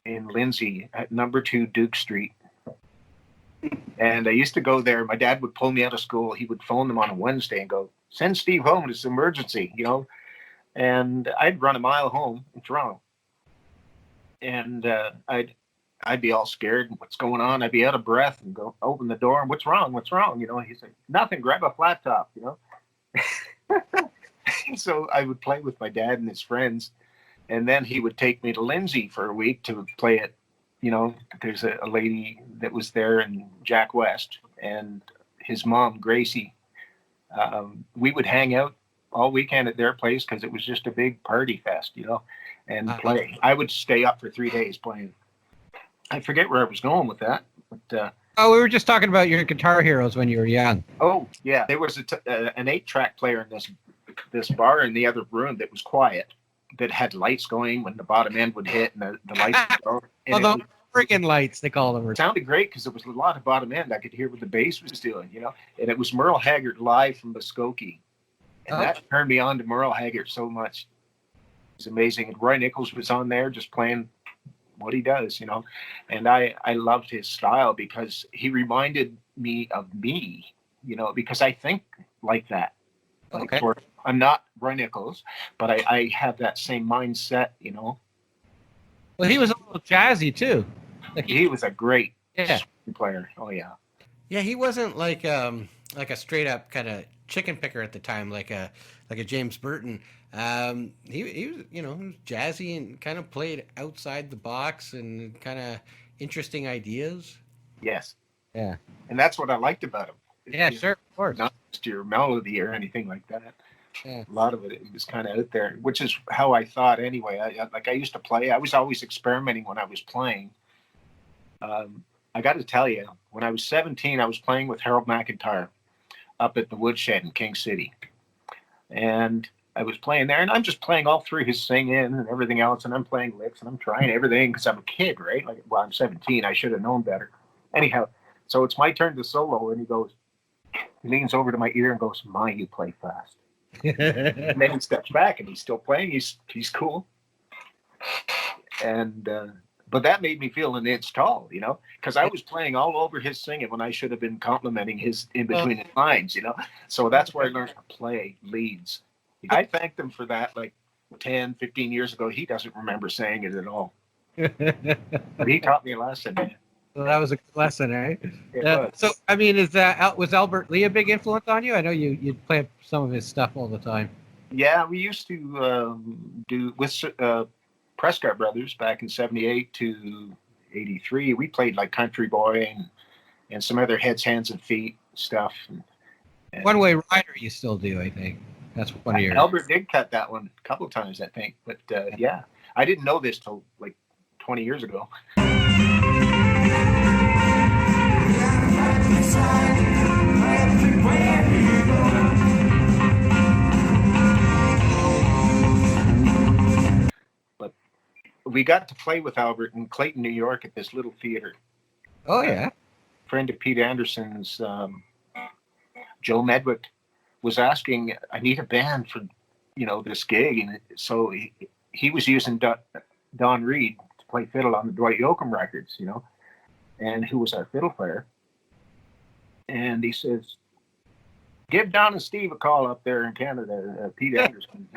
in Lindsay at number 2 Duke Street. And I used to go there. My dad would pull me out of school. He would phone them on a Wednesday and go, "Send Steve home. It's an emergency," And I'd run a mile home in Toronto. And I'd be all scared. What's going on? I'd be out of breath and go open the door. What's wrong? What's wrong? He's like, "Nothing. Grab a flat top." So I would play with my dad and his friends, and then he would take me to Lindsay for a week to play at. There's a lady that was there, and Jack West and his mom Gracie. We would hang out all weekend at their place because it was just a big party fest, and play. I would stay up for 3 days playing. I forget where I was going with that, but we were just talking about your guitar heroes when you were young. Oh yeah, there was an 8-track player in this bar in the other room that was quiet, that had lights going when the bottom end would hit and the lights would go. And the friggin' lights, they call them. It sounded great because there was a lot of bottom end. I could hear what the bass was doing, and it was Merle Haggard live from Muskogee. And that turned me on to Merle Haggard so much. It's amazing. And Roy Nichols was on there just playing what he does, and I loved his style because he reminded me of me, because I think like that. Okay. I'm not Roy Nichols, but I have that same mindset, Well, he was a little jazzy too. He was a great Yeah. player. Oh yeah. Yeah, he wasn't like a straight up kind of chicken picker at the time, like a James Burton. He was he was jazzy and kind of played outside the box and kind of interesting ideas. Yes. Yeah. And that's what I liked about him. Yeah, sure, of course. Not just your melody or anything like that. Yeah. A lot of it was kind of out there, which is how I thought anyway. I used to play. I was always experimenting when I was playing. I got to tell you, when I was 17, I was playing with Harold McIntyre up at the Woodshed in King City. And I was playing there, and I'm just playing all through his singing and everything else, and I'm playing licks, and I'm trying everything because I'm a kid, right? I'm 17. I should have known better. Anyhow, so it's my turn to solo, and he leans over to my ear and goes, "My, you play fast." And then he steps back, and he's still playing. He's cool. And but that made me feel an inch tall, because I was playing all over his singing when I should have been complimenting his in between his lines, So that's where I learned to play leads. I thanked him for that 10, 15 years ago. He doesn't remember saying it at all. But he taught me a lesson, man. So that was a good lesson, eh? It was. So, I mean, was Albert Lee a big influence on you? I know you'd play some of his stuff all the time. Yeah, we used to do with Prescott Brothers back in 78 to 83. We played like Country Boy and some other Heads, Hands, and Feet stuff. And One Way Rider you still do, I think. That's one of your... Albert did cut that one a couple of times, I think. But yeah, I didn't know this till 20 years ago. But we got to play with Albert in Clayton, New York at this little theater. Oh, yeah. Friend of Pete Anderson's, Joe Medwick, was asking, "I need a band for, this gig." And so he was using Don Reed to play fiddle on the Dwight Yoakam records, and who was our fiddle player. And he says, "Give Don and Steve a call up there in Canada, Pete Anderson,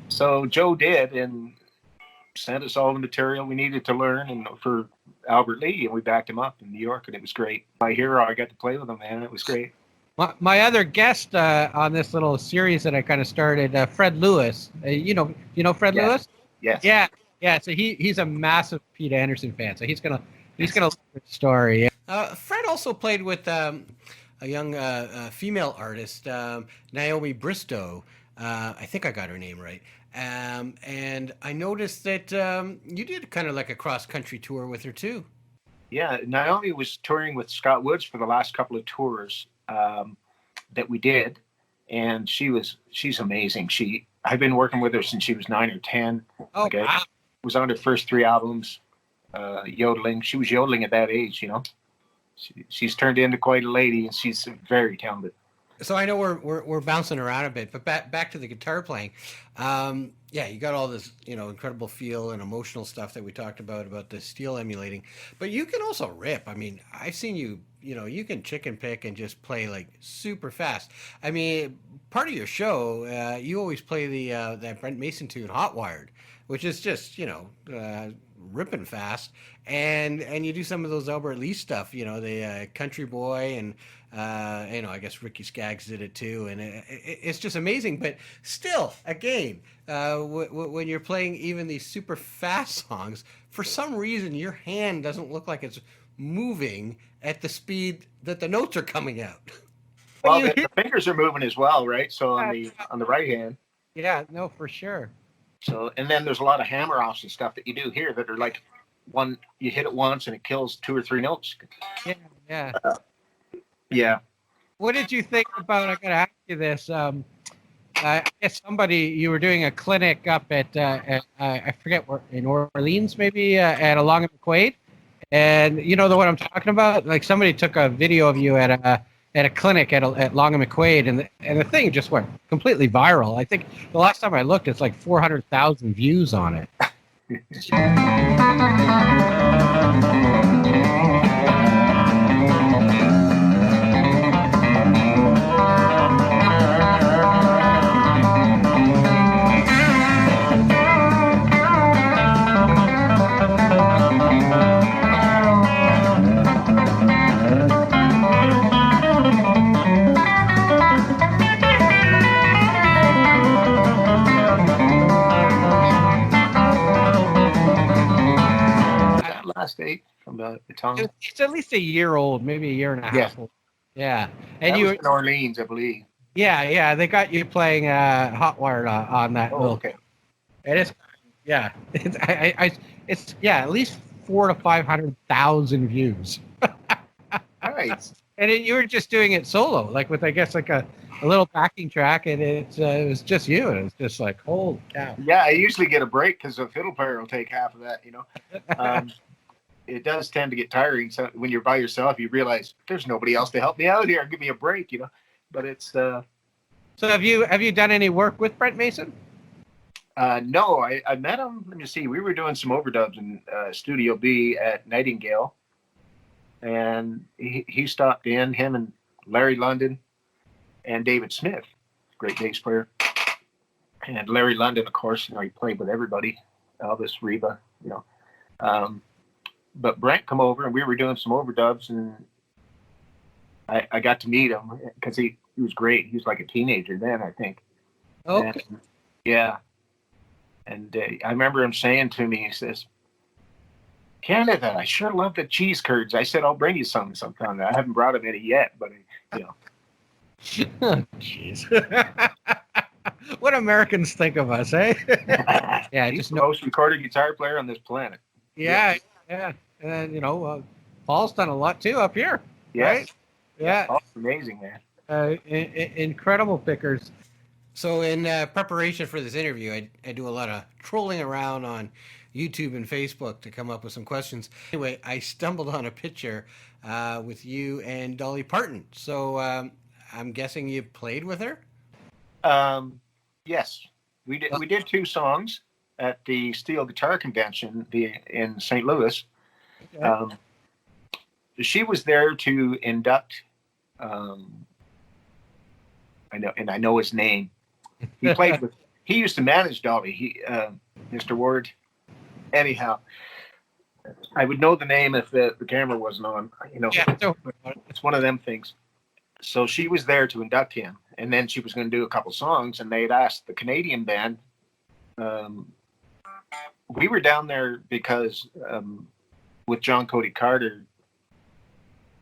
So Joe did, and sent us all the material we needed to learn and for Albert Lee, and we backed him up in New York, and it was great. My hero, I got to play with him, man. It was great. My other guest on this little series that I kind of started, Fred Lewis. You know Fred Lewis? Yes. Yeah. So he's a massive Pete Anderson fan. So he's gonna love the story. Fred also played with a young female artist, Naomi Bristow. I think I got her name right. And I noticed that you did kind of like a cross-country tour with her too. Yeah, Naomi was touring with Scott Woods for the last couple of tours that we did, and she's amazing. I've been working with her since she was 9 or 10. Oh, Okay. wow. Was on her first 3 albums, yodeling. She was yodeling at that age, you know. She's turned into quite a lady, and she's very talented. So I know we're bouncing around a bit, but back to the guitar playing. Yeah, you got all this, you know, incredible feel and emotional stuff that we talked about the steel emulating. But you can also rip. I mean, I've seen you, you know, you can chicken pick and just play like super fast. I mean, part of your show, you always play the that Brent Mason tune, Hot Wired, which is just, you know, ripping fast, and you do some of those Albert Lee stuff, you know, the Country Boy, and you know, I guess Ricky Skaggs did it too, and it's just amazing. But still, again, when you're playing even these super fast songs, for some reason your hand doesn't look like it's moving at the speed that the notes are coming out. Well, the fingers are moving as well, right? So on the right hand. Yeah, no, for sure. So, and then there's a lot of hammer offs and stuff that you do here that are like you hit it once and it kills 2 or 3 notes. Yeah, yeah. Yeah. What did you think about? I got to ask you this. I guess you were doing a clinic up at I forget where, in Orleans, maybe at Along and McQuaid, and you know the one I'm talking about. Like somebody took a video of you at a clinic at Long and McQuaid, and the thing just went completely viral. I think the last time I looked, it's like 400,000 views on it. State from the tongue. It's at least a year old, maybe a year and a half old. Yeah, and that you was in Orleans, I believe. Yeah, they got you playing Hot Wired on that. Oh, okay. It is, yeah. It's at least 400,000 to 500,000 views. Nice. And you were just doing it solo, like with I guess like a little backing track, and it was just you, and it was just like holy cow. Yeah, I usually get a break because a fiddle player will take half of that, you know. It does tend to get tiring. So when you're by yourself, you realize there's nobody else to help me out here. Give me a break, you know. But it's. So have you done any work with Brent Mason? No, I met him. Let me see. We were doing some overdubs in Studio B at Nightingale, and he stopped in. Him and Larry London and David Smith, great bass player, and Larry London, of course. You know, he played with everybody, Elvis, Reba, you know. But Brent come over and we were doing some overdubs, and I got to meet him because he was great. He was like a teenager then, I think. Okay. And, yeah. And I remember him saying to me, he says, "Canada, I sure love the cheese curds." I said, "I'll bring you some sometime." I haven't brought him any yet, but you know. Jeez. What Americans think of us, eh? Yeah, he's just the most recorded guitar player on this planet. Yeah. And then, you know, Paul's done a lot too up here. Yes. Right? Yeah. Paul's amazing, man. Incredible pickers. So in preparation for this interview, I do a lot of trolling around on YouTube and Facebook to come up with some questions. Anyway, I stumbled on a picture with you and Dolly Parton. So I'm guessing you played with her? Yes. We did 2 songs at the Steel Guitar Convention in St. Louis. Okay. She was there to induct. I know his name. He played with. He used to manage Dolly. Mr. Ward. Anyhow, I would know the name if the camera wasn't on. You know, it's one of them things. So she was there to induct him, and then she was going to do a couple songs, and they had asked the Canadian band. We were down there because with John Cody Carter,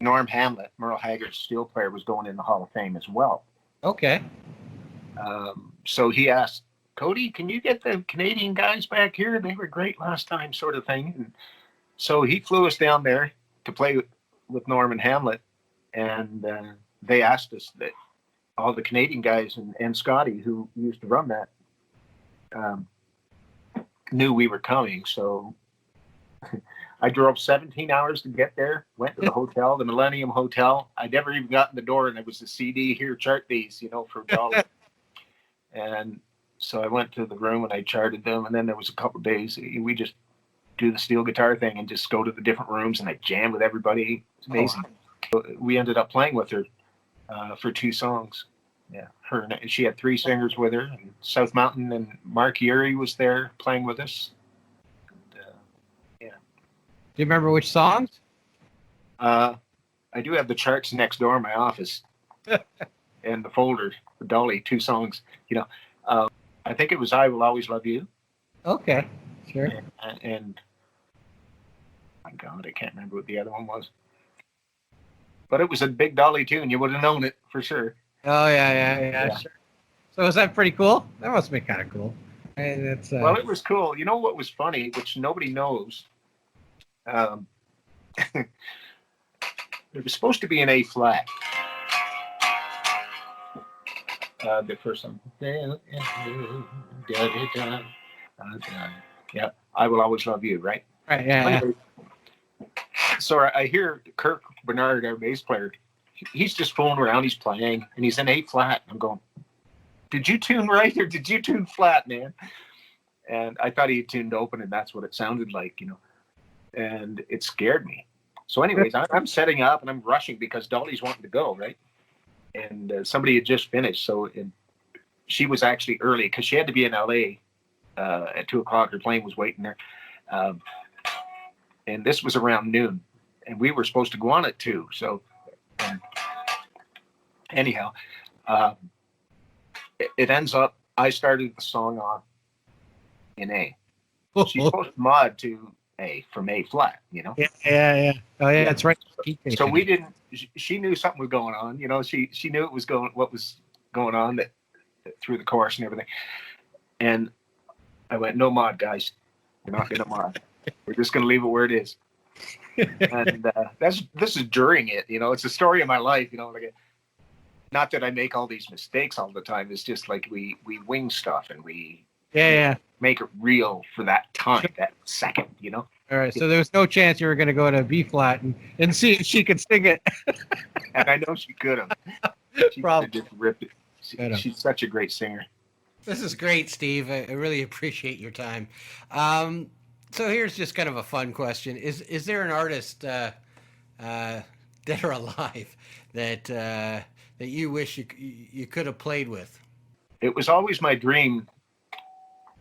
Norm Hamlet, Merle Haggard's steel player, was going in the Hall of Fame as well. Okay. So he asked, "Cody, can you get the Canadian guys back here? They were great last time," sort of thing. And so he flew us down there to play with Norm and Hamlet, and they asked us that all the Canadian guys and Scotty, who used to run that knew we were coming. So I drove 17 hours to get there, went to the hotel, the Millennium Hotel. I never even got in the door, and it was the CD, here, chart these, for Dolly. And so I went to the room and I charted them. And then there was a couple of days we just do the steel guitar thing and just go to the different rooms and I jam with everybody. It's amazing. So we ended up playing with her for 2 songs. Yeah, she had 3 singers with her. And South Mountain and Mark Arie was there playing with us. And, yeah. Do you remember which songs? I do have the charts next door in my office, and the folder for Dolly. 2 songs. I think it was "I Will Always Love You." Okay, sure. And my God, I can't remember what the other one was. But it was a big Dolly tune. You would have known it for sure. Oh yeah, sure. So was that pretty cool? That must be kind of cool. And it's well, it was cool. You know what was funny, which nobody knows? It was supposed to be an A flat. The first one. Yeah, "I Will Always Love You," right? Right, yeah. Anyway, so I hear Kirk Bernard, our bass player, he's just fooling around, he's playing, and he's in A flat. I'm going, did you tune right or did you tune flat, man? And I thought he had tuned open, and that's what it sounded like, and it scared me. So anyways, I'm setting up and I'm rushing because Dolly's wanting to go, right? And somebody had just finished, so she was actually early because she had to be in LA at 2:00. Her plane was waiting there, and this was around noon, and we were supposed to go on at 2. So anyhow, it ends up I started the song off in A. She's supposed to mod to A from A flat, Yeah. Oh yeah, that's right. So we didn't. She knew something was going on. She knew what was going on that through the chorus and everything. And I went, "No mod, guys. We're not gonna mod. We're just gonna leave it where it is." And this is during it. It's a story of my life. Not that I make all these mistakes all the time. It's just like we wing stuff and we make it real for that time, that second. All right, so there was no chance you were going to go to B flat and see if she could sing it. And I know she could have. She Probably just ripped it. She's such a great singer. This is great, Steve. I really appreciate your time. So here's just kind of a fun question: Is there an artist, dead or alive, that you wish you could have played with? It was always my dream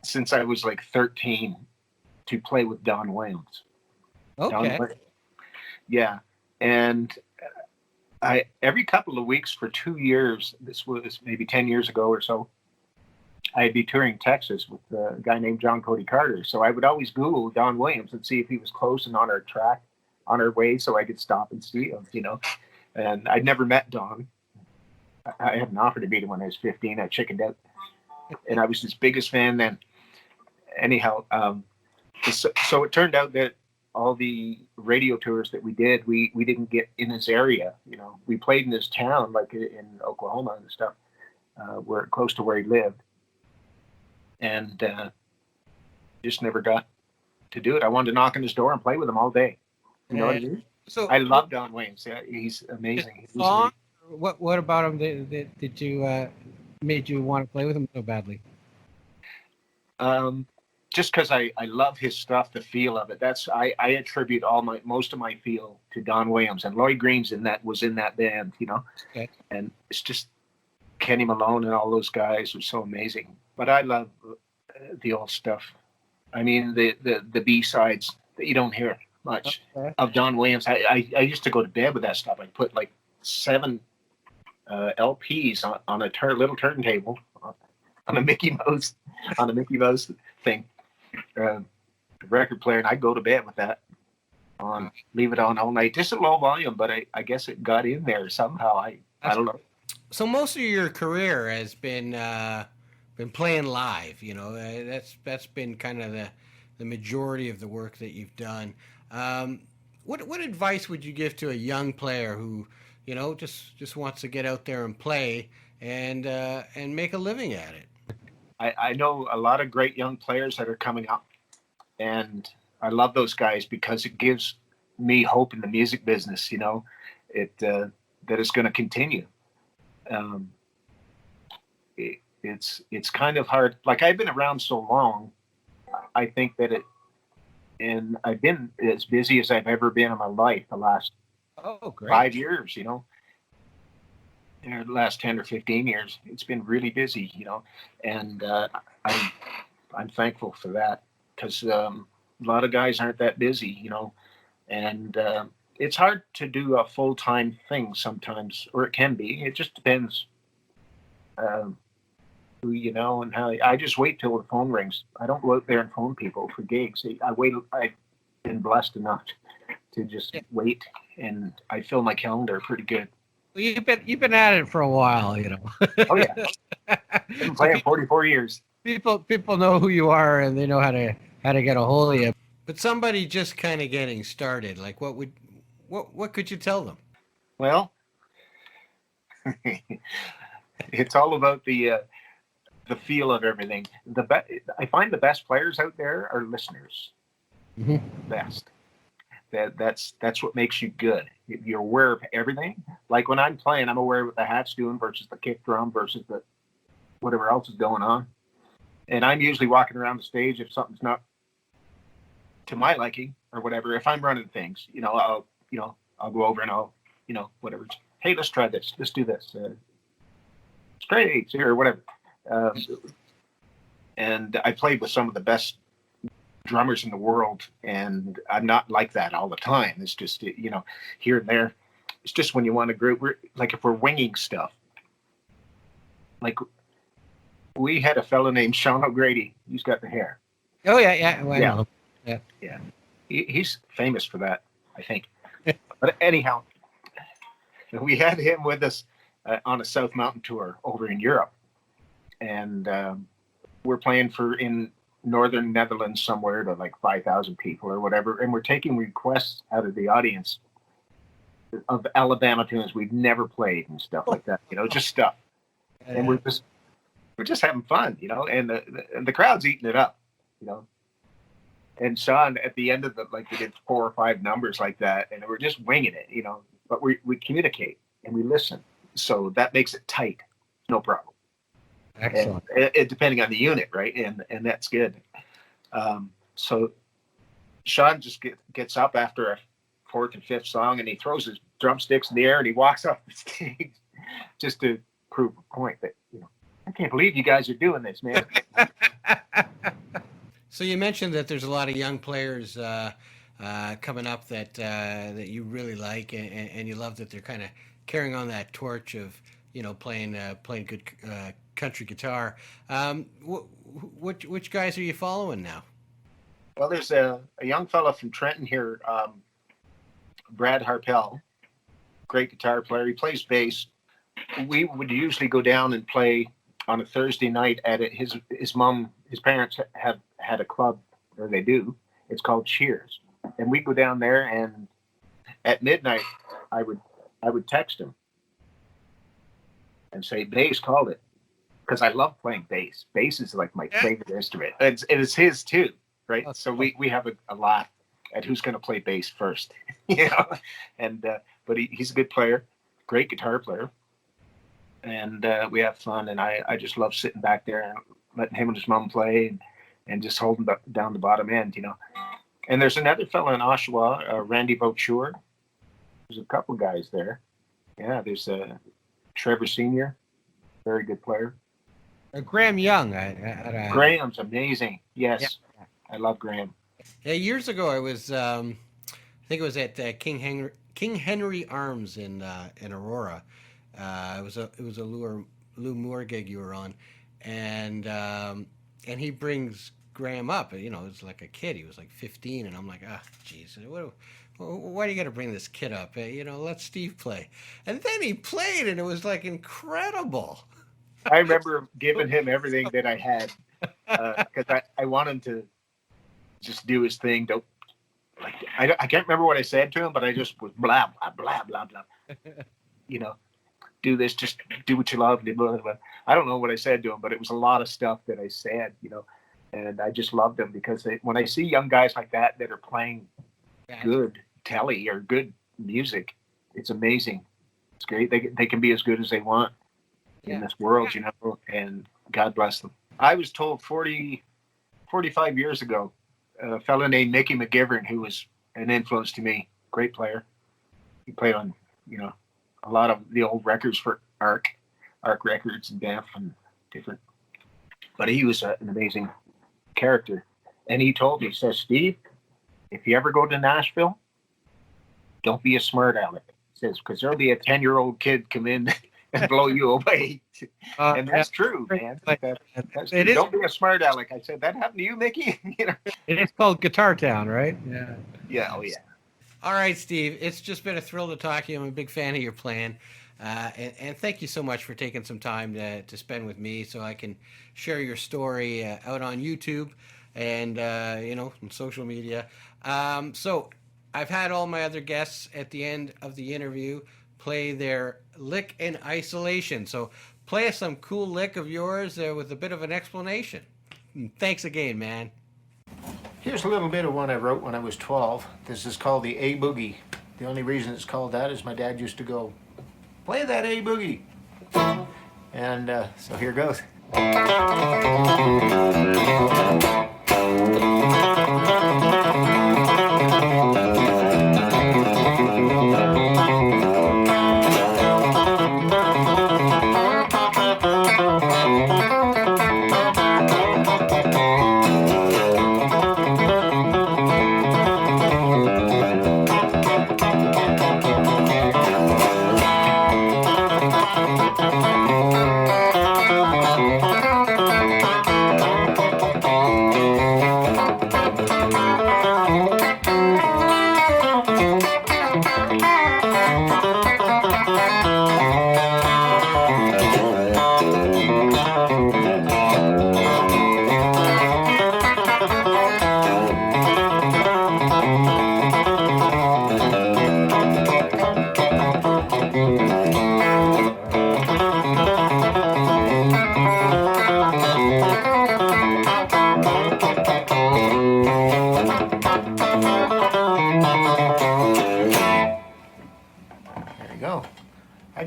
since I was like 13 to play with Don Williams. Okay. Yeah, and every couple of weeks for 2 years, this was maybe 10 years ago or so, I'd be touring Texas with a guy named John Cody Carter. So I would always Google Don Williams and see if he was close and on our track, on our way, so I could stop and see him, And I'd never met Don. I had an offer to meet him when I was 15. I chickened out. And I was his biggest fan then. Anyhow, so it turned out that all the radio tours that we did, we didn't get in his area. We played in his town, like in Oklahoma and stuff, where close to where he lived, and just never got to do it. I wanted to knock on his door and play with him all day. You know what I mean? So I love Don Williams. Yeah, he's amazing. Song? What about him did you made you want to play with him so badly? Just because I love his stuff, the feel of it. I attribute most of my feel to Don Williams, and Lloyd Green's was in that band, Okay. And it's just Kenny Malone and all those guys were so amazing. But I love the old stuff. I mean, the B-sides that you don't hear much of Don Williams. I used to go to bed with that stuff. I put like 7 LPs on a little turntable on a Mickey Mouse thing. Record player, and I'd go to bed with that on, leave it on all night. Just a low volume, but I guess it got in there somehow. I don't know. So most of your career has been playing live. That's been kind of the majority of the work that you've done. What advice would you give to a young player who just wants to get out there and play and make a living at it? I know a lot of great young players that are coming up, and I love those guys because it gives me hope in the music business. You know, that it's going to continue. It's kind of hard. Like, I've been around so long, I think that and I've been as busy as I've ever been in my life the last 5 years, you know, the last 10 or 15 years. It's been really busy, you know, and I'm thankful for that, because a lot of guys aren't that busy, you know, and it's hard to do a full-time thing sometimes, or it can be. It just depends who you know and how. I just wait till the phone rings. I don't go out there and phone people for gigs. I wait. I've been blessed enough to just wait, and I fill my calendar pretty good. Well, you've been at it for a while, you know. Oh yeah, I've been playing 44 years. People know who you are, and they know how to get a hold of you. But somebody just kind of getting started, like what could you tell them? Well, it's all about the feel of everything. I find the best players out there are listeners. Mm-hmm. Best. That's what makes you good. You're aware of everything. Like when I'm playing, I'm aware of what the hat's doing versus the kick drum versus the whatever else is going on. And I'm usually walking around the stage if something's not to my liking or whatever. If I'm running things, you know, I'll go over and I'll, you know, whatever. Hey, let's try this. Let's do this. Straight eights here or whatever. And I played with some of the best drummers in the world, and I'm not like that all the time. It's just, you know, here and there. It's just when you want to group, like if we're winging stuff. Like we had a fellow named Sean O'Grady. He's got the hair. Oh yeah. Well, I know. Yeah. He's famous for that, I think. But anyhow, we had him with us on a South Mountain tour over in Europe, and we're playing in northern Netherlands somewhere to like 5,000 people or whatever, and we're taking requests out of the audience of Alabama tunes we've never played and stuff like that, you know, just stuff. And we're just having fun, you know, and the crowd's eating it up, you know. And Sean, at the end of we did 4 or 5 numbers like that, and we're just winging it, you know, but we communicate and we listen. So that makes it tight. No problem. Excellent. And depending on the unit, right? And that's good. So Sean just gets up after a 4th and 5th song, and he throws his drumsticks in the air and he walks off the stage just to prove a point that, you know, I can't believe you guys are doing this, man. So you mentioned that there's a lot of young players coming up that you really like, and you love that they're kind of carrying on that torch of, you know, playing good country guitar. Which guys are you following now? Well, there's a young fella from Trenton here, Brad Harpel, great guitar player. He plays bass. We would usually go down and play on a Thursday night at it. His parents have had a club, or they do. It's called Cheers, and we go down there, and at midnight, I would text him and say, "Bass called it," because I love playing bass. Bass is like my favorite instrument, and it's his too, right? So we have a laugh at who's going to play bass first, you know. And but he's a good player, great guitar player, and we have fun. And I just love sitting back there and letting him and his mom play, and just holding down the bottom end, you know. And there's another fella in Oshawa, Randy Vauture. There's a couple guys there. Yeah, there's Trevor Senior, very good player. Graham Young. Graham's amazing. Yes, yeah. I love Graham. Yeah, years ago I was, I think it was at King Henry Arms in Aurora. It was a Lou Moore gig you were on, and he brings Graham up. You know, it was like a kid. He was like 15, and I'm like, geez, why do you got to bring this kid up? You know, let Steve play. And then he played, and it was like incredible. I remember giving him everything that I had because I want him to just do his thing. I can't remember what I said to him, but I just was blah blah blah blah blah. You know, do this, just do what you love. Blah, blah, blah. I don't know what I said to him, but it was a lot of stuff that I said, and I just loved them because when I see young guys like that are playing good Tele or good music, it's amazing. It's great. They can be as good as they want in this world, and God bless them. I was told 45 years ago, a fellow named Mickey McGivern, who was an influence to me, great player. He played on, a lot of the old records for Arc Records and Banff and different. But he was an amazing character. And he told me, he says, Steve, if you ever go to Nashville, don't be a smart aleck. He says, because there'll be a 10-year-old kid come in and blow you away. And that's true, man. That's true. Don't be a smart aleck. I said, that happened to you, Mickey? It is called Guitar Town, right? Yeah. Yeah, oh yeah. All right, Steve. It's just been a thrill to talk to you. I'm a big fan of your playing. And thank you so much for taking some time to spend with me so I can share your story out on YouTube and, on social media. So I've had all my other guests at the end of the interview play their lick in isolation. So play us some cool lick of yours with a bit of an explanation. Thanks again, man. Here's a little bit of one I wrote when I was 12. This is called the A Boogie. The only reason it's called that is my dad used to go, play that A Boogie. And so here goes.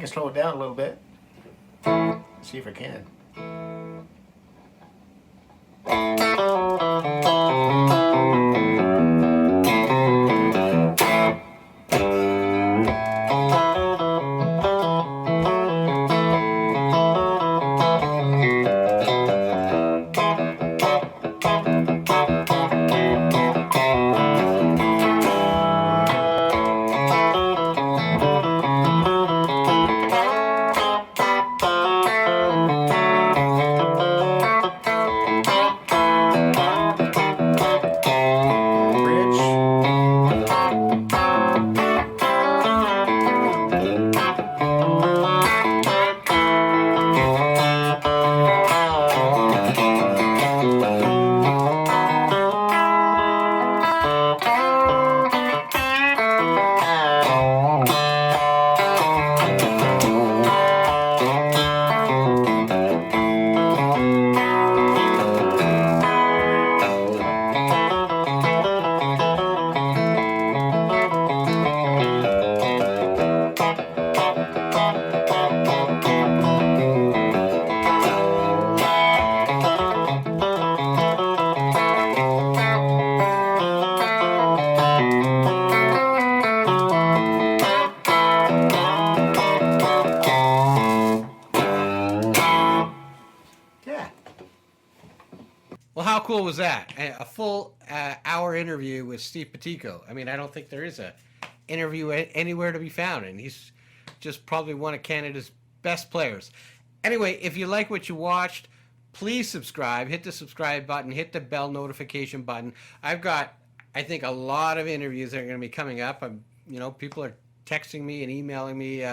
Slow it down a little bit. See if I can. How cool was that? A full hour interview with Steve Piticco. I mean, I don't think there is a interview anywhere to be found, and he's just probably one of Canada's best players. Anyway, if you like what you watched, please subscribe. Hit the subscribe button. Hit the bell notification button. I've got, I think, a lot of interviews that are going to be coming up. People are texting me and emailing me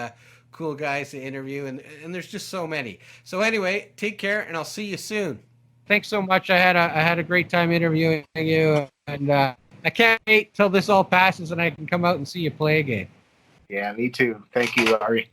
cool guys to interview, and there's just so many. So anyway, take care, and I'll see you soon. Thanks so much. I had a great time interviewing you, and I can't wait till this all passes and I can come out and see you play again. Yeah, me too. Thank you, Arie.